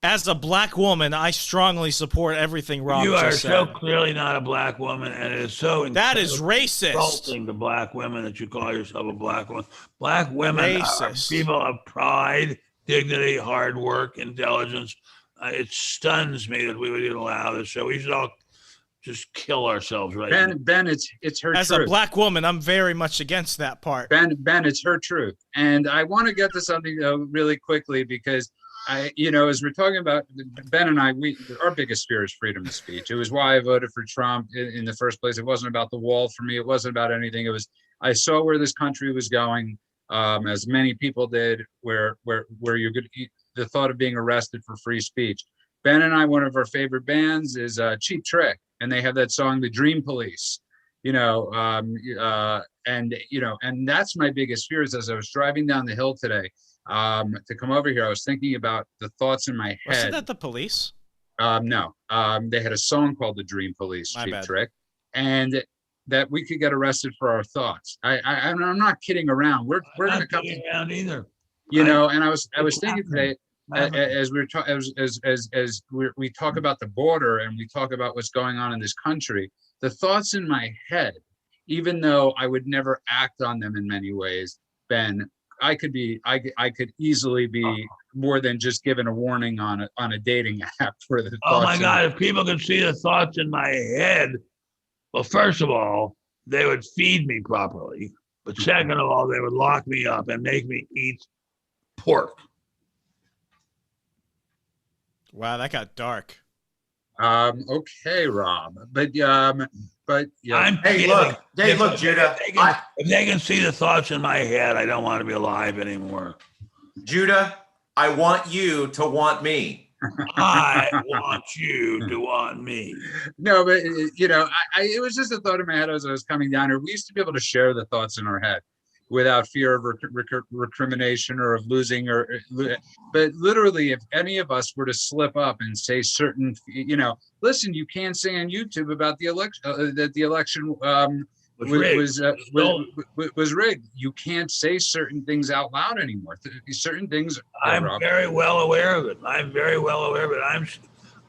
As a black woman, I strongly support everything Rob You are just so said. clearly not a black woman, and it is so That is racist. insulting to black women that you call yourself a black woman. Black women are Racist. people of pride, dignity, hard work, intelligence. It stuns me that we would even allow this. So we should all just kill ourselves right now. Ben, it's her As truth. a black woman, I'm very much against that part. Ben, it's her truth. And I want to get to something really quickly because as we're talking about Ben and I, our biggest fear is freedom of speech. It was why I voted for Trump in the first place. It wasn't about the wall for me. It wasn't about anything. It was, I saw where this country was going, as many people did, where you're good. The thought of being arrested for free speech. Ben and I, one of our favorite bands is Cheap Trick, and they have that song, The Dream Police. And that's my biggest fear. Is as I was driving down the hill today to come over here, I was thinking about the thoughts in my head. Wasn't that the police? No, they had a song called The Dream Police, My Cheap bad. Trick, and that we could get arrested for our thoughts. I'm not kidding around. We're I'm going to not come, kidding around either. and I was thinking today, as we talk about the border and we talk about what's going on in this country, the thoughts in my head, even though I would never act on them in many ways, Ben, I could easily be more than just given a warning on a dating app for the thoughts. Oh my God, if people could see the thoughts in my head, well, first of all, they would feed me properly. But second of all, they would lock me up and make me eat pork. Wow, that got dark. Okay, Rob, but yeah. Hey, look, Judah. If they can see the thoughts in my head, I don't want to be alive anymore. Judah, I want you to want me. I want you to want me. No, but it was just a thought in my head as I was coming down here. We used to be able to share the thoughts in our head without fear of recrimination or of losing, but literally, if any of us were to slip up and say certain, listen, you can't say on YouTube about the election that the election was rigged. You can't say certain things out loud anymore. Certain things. I'm very well aware of it.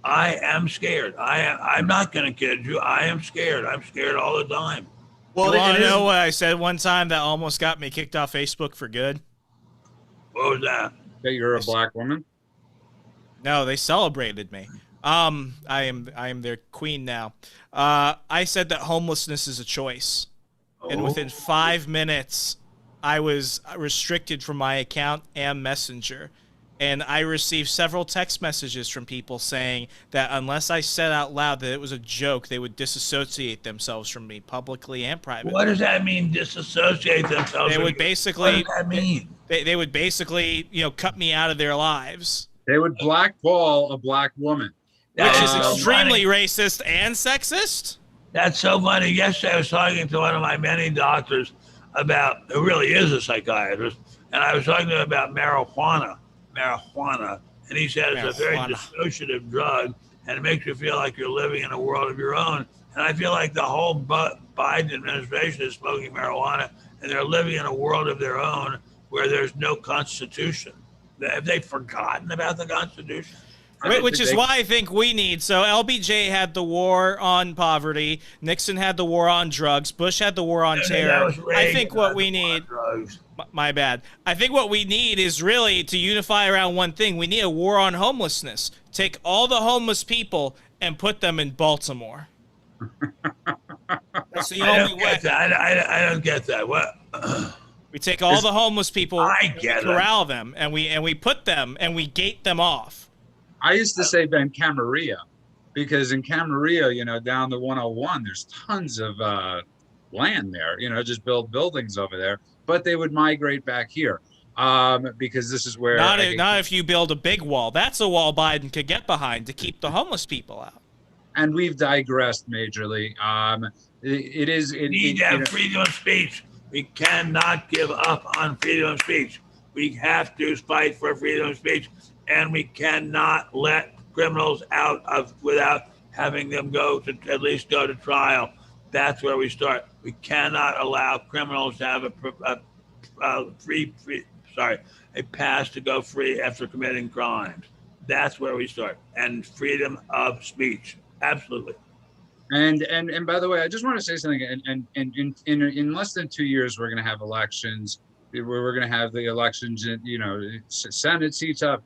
I am scared. I'm not going to kid you. I am scared. I'm scared all the time. Well, you want to know what I said one time that almost got me kicked off Facebook for good? What was that? That you're a black woman? No, they celebrated me. I am their queen now. I said that homelessness is a choice. And within 5 minutes, I was restricted from my account and Messenger. And I received several text messages from people saying that unless I said out loud that it was a joke, they would disassociate themselves from me publicly and privately. What does that mean, disassociate themselves? They would basically, what does that mean? They would basically, cut me out of their lives. They would blackball a black woman. Which is extremely racist and sexist. That's so funny. Yesterday I was talking to one of my many doctors who really is a psychiatrist, and I was talking to him about marijuana, and he said it's a very dissociative drug, and it makes you feel like you're living in a world of your own. And I feel like the whole Biden administration is smoking marijuana, and they're living in a world of their own where there's no constitution. Have they forgotten about the Constitution? Which is why I think we need. So LBJ had the war on poverty. Nixon had the war on drugs. Bush had the war on terror. I think what we need. My bad. I think what we need is really to unify around one thing. We need a war on homelessness. Take all the homeless people and put them in Baltimore. That's the only way. I don't get that. What? We take all the homeless people, corral them, and we put them and we gate them off. I used to say Ben Camarillo, because in Camarillo, down the 101, there's tons of land there, just build buildings over there. but they would migrate back here because this is where not if you build a big wall. That's a wall Biden could get behind to keep the homeless people out. And we've digressed majorly. We need to have freedom of speech. We cannot give up on freedom of speech. We have to fight for freedom of speech, and we cannot let criminals out of without having them at least go to trial. That's where we start. We cannot allow criminals to have a pass to go free after committing crimes. That's where we start. And freedom of speech, absolutely. And by the way, I just want to say something. And in less than 2 years, we're going to have elections. We're going to have the elections. Senate seats up,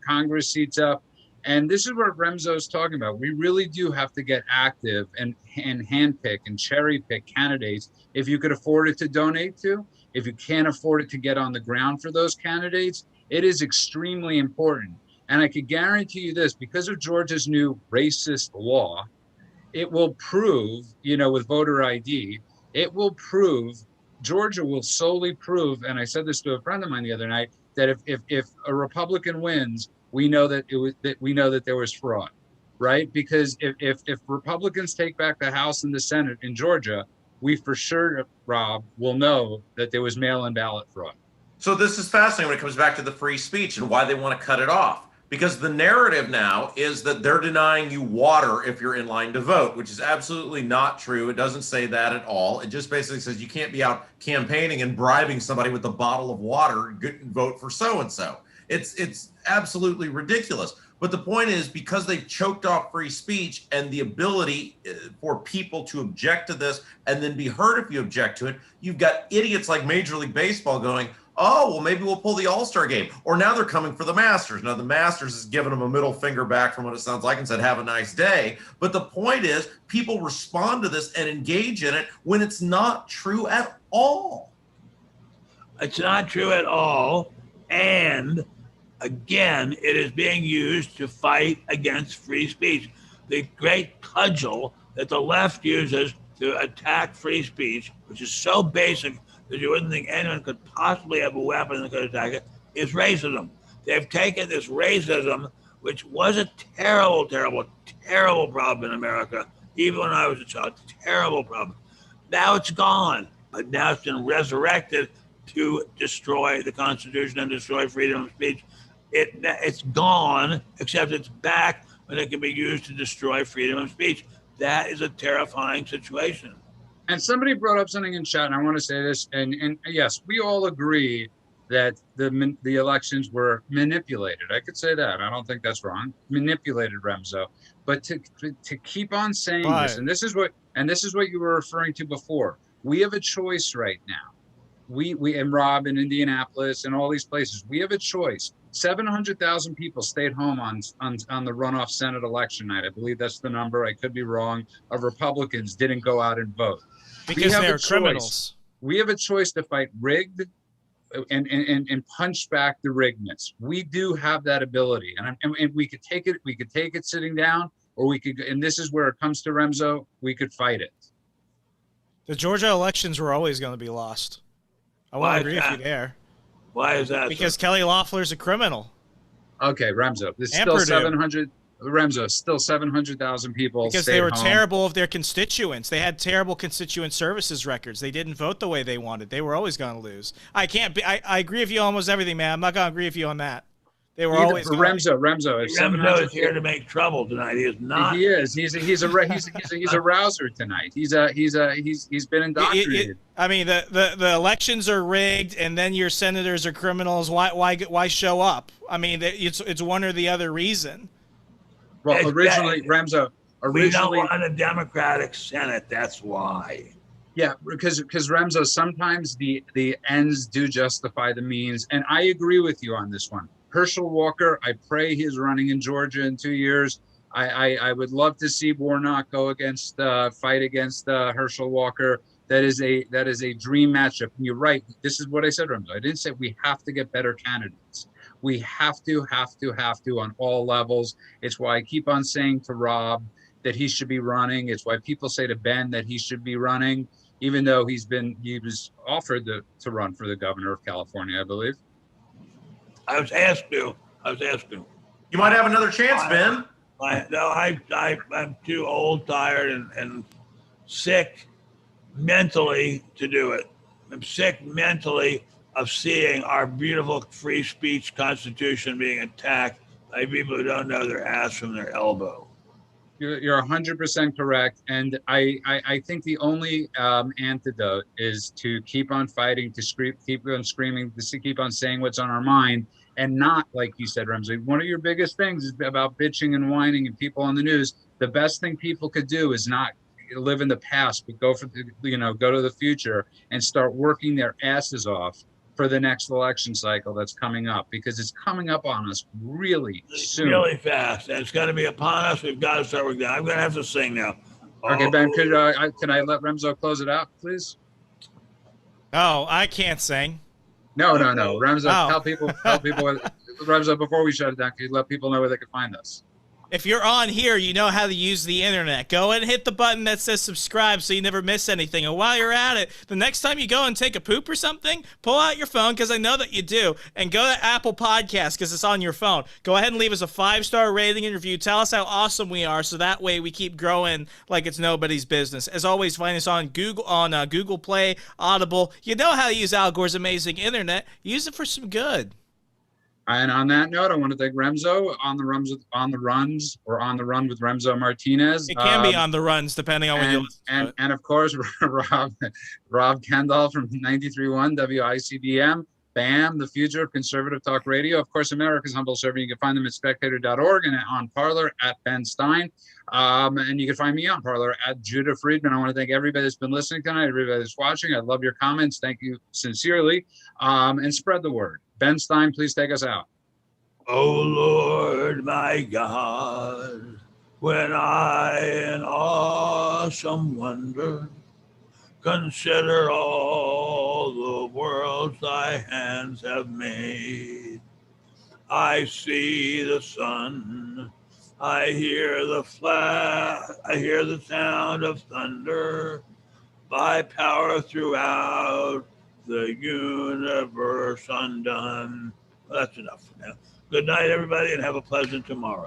Congress seats up. And this is what Remzo's talking about. We really do have to get active and handpick and cherry pick candidates. If you could afford it to donate to, if you can't afford it to get on the ground for those candidates, it is extremely important. And I could guarantee you this, because of Georgia's new racist law, it will prove, with voter ID, Georgia will solely prove, and I said this to a friend of mine the other night, that if a Republican wins, we know that there was fraud, right? Because if Republicans take back the House and the Senate in Georgia, we for sure, Rob, will know that there was mail-in ballot fraud. So this is fascinating when it comes back to the free speech and why they want to cut it off. Because the narrative now is that they're denying you water if you're in line to vote, which is absolutely not true. It doesn't say that at all. It just basically says you can't be out campaigning and bribing somebody with a bottle of water and vote for so-and-so. It's absolutely ridiculous. But the point is, because they've choked off free speech and the ability for people to object to this and then be heard if you object to it, you've got idiots like Major League Baseball going, oh, well, maybe we'll pull the All-Star game. Or now they're coming for the Masters. Now, the Masters has given them a middle finger back from what it sounds like and said, have a nice day. But the point is, people respond to this and engage in it when it's not true at all. It's not true at all. And again, it is being used to fight against free speech. The great cudgel that the left uses to attack free speech, which is so basic that you wouldn't think anyone could possibly have a weapon that could attack it, is racism. They've taken this racism, which was a terrible, terrible, terrible problem in America, even when I was a child, terrible problem. Now it's gone, but now it's been resurrected to destroy the Constitution and destroy freedom of speech. It's gone, except it's back when it can be used to destroy freedom of speech. That is a terrifying situation. And somebody brought up something in chat, and I want to say this, and yes, we all agree that the elections were manipulated. I could say that. I don't think that's wrong. Manipulated, Remzo. But to keep on saying this, and this is what you were referring to before. We have a choice right now. We and Rob in Indianapolis and all these places, we have a choice. 700,000 people stayed home on the runoff Senate election night. I believe that's the number. I could be wrong. Of Republicans didn't go out and vote. Because they're criminals. We have a choice to fight rigged and punch back the riggedness. We do have that ability, and we could take it. We could take it sitting down, or we could. And this is where it comes to Remzo. We could fight it. The Georgia elections were always going to be lost. I want to agree with you there. Why is that? Because Kelly Loeffler's a criminal. Okay, Remzo. There's still 700. Remzo, still 700,000 people. Because they were terrible of their constituents. They had terrible constituent services records. They didn't vote the way they wanted. They were always going to lose. I agree with you on almost everything, man. I'm not going to agree with you on that. They were always Remzo. Remzo is here to make trouble tonight. He is not. He is. He's a rouser tonight. He's been indoctrinated. I mean, the elections are rigged, and then your senators are criminals. Why show up? I mean, it's one or the other reason. Well, originally, Remzo. We don't want a Democratic Senate. That's why. Yeah, because Remzo, sometimes the ends do justify the means, and I agree with you on this one. Herschel Walker, I pray he's running in Georgia in 2 years. I would love to see Warnock go against fight against Herschel Walker. That is a dream matchup. And you're right. This is what I said, Remzo. I didn't say we have to get better candidates. We have to on all levels. It's why I keep on saying to Rob that he should be running. It's why people say to Ben that he should be running. even though he was offered to run for the governor of California, I believe. I was asked to. You might have another chance, Ben. I'm too old, tired, and sick mentally to do it. I'm sick mentally of seeing our beautiful free speech constitution being attacked by people who don't know their ass from their elbow. You're 100% correct, and I think the only antidote is to keep on fighting, keep on screaming, to keep on saying what's on our mind, and not, like you said, Ramsey. One of your biggest things is about bitching and whining and people on the news. The best thing people could do is not live in the past, but go to the future and start working their asses off for the next election cycle that's coming up, because it's coming up on us really soon. Really fast. And it's going to be upon us. We've got to start working. I'm going to have to sing now. Okay, Ben, can I let Remzo close it out, please? Oh, I can't sing. No. Remzo, tell people, Remzo, before we shut it down, can you let people know where they can find us? If you're on here, you know how to use the internet. Go and hit the button that says subscribe so you never miss anything. And while you're at it, the next time you go and take a poop or something, pull out your phone, because I know that you do, and go to Apple Podcasts because it's on your phone. Go ahead and leave us a 5-star rating and review. Tell us how awesome we are, so that way we keep growing like it's nobody's business. As always, find us on Google Play, Audible. You know how to use Al Gore's amazing internet. Use it for some good. And on that note, I want to thank Remzo on the runs or on the run with Remzo Martinez. It can be on the runs depending on when you listen to it. And of course, Rob Kendall from 93.1 WICBM. BAM, the future of conservative talk radio. Of course, America's humble servant. You can find them at spectator.org and on Parler at Ben Stein. And you can find me on Parler at Judah Friedman. I want to thank everybody that's been listening tonight, everybody that's watching. I love your comments. Thank you sincerely. And spread the word. Ben Stein, please take us out. Oh, Lord, my God, when I in awesome wonder consider all the worlds thy hands have made, I see the sun, I hear the I hear the sound of thunder, thy power throughout the universe undone. Well, that's enough for now. Good night, everybody, and have a pleasant tomorrow.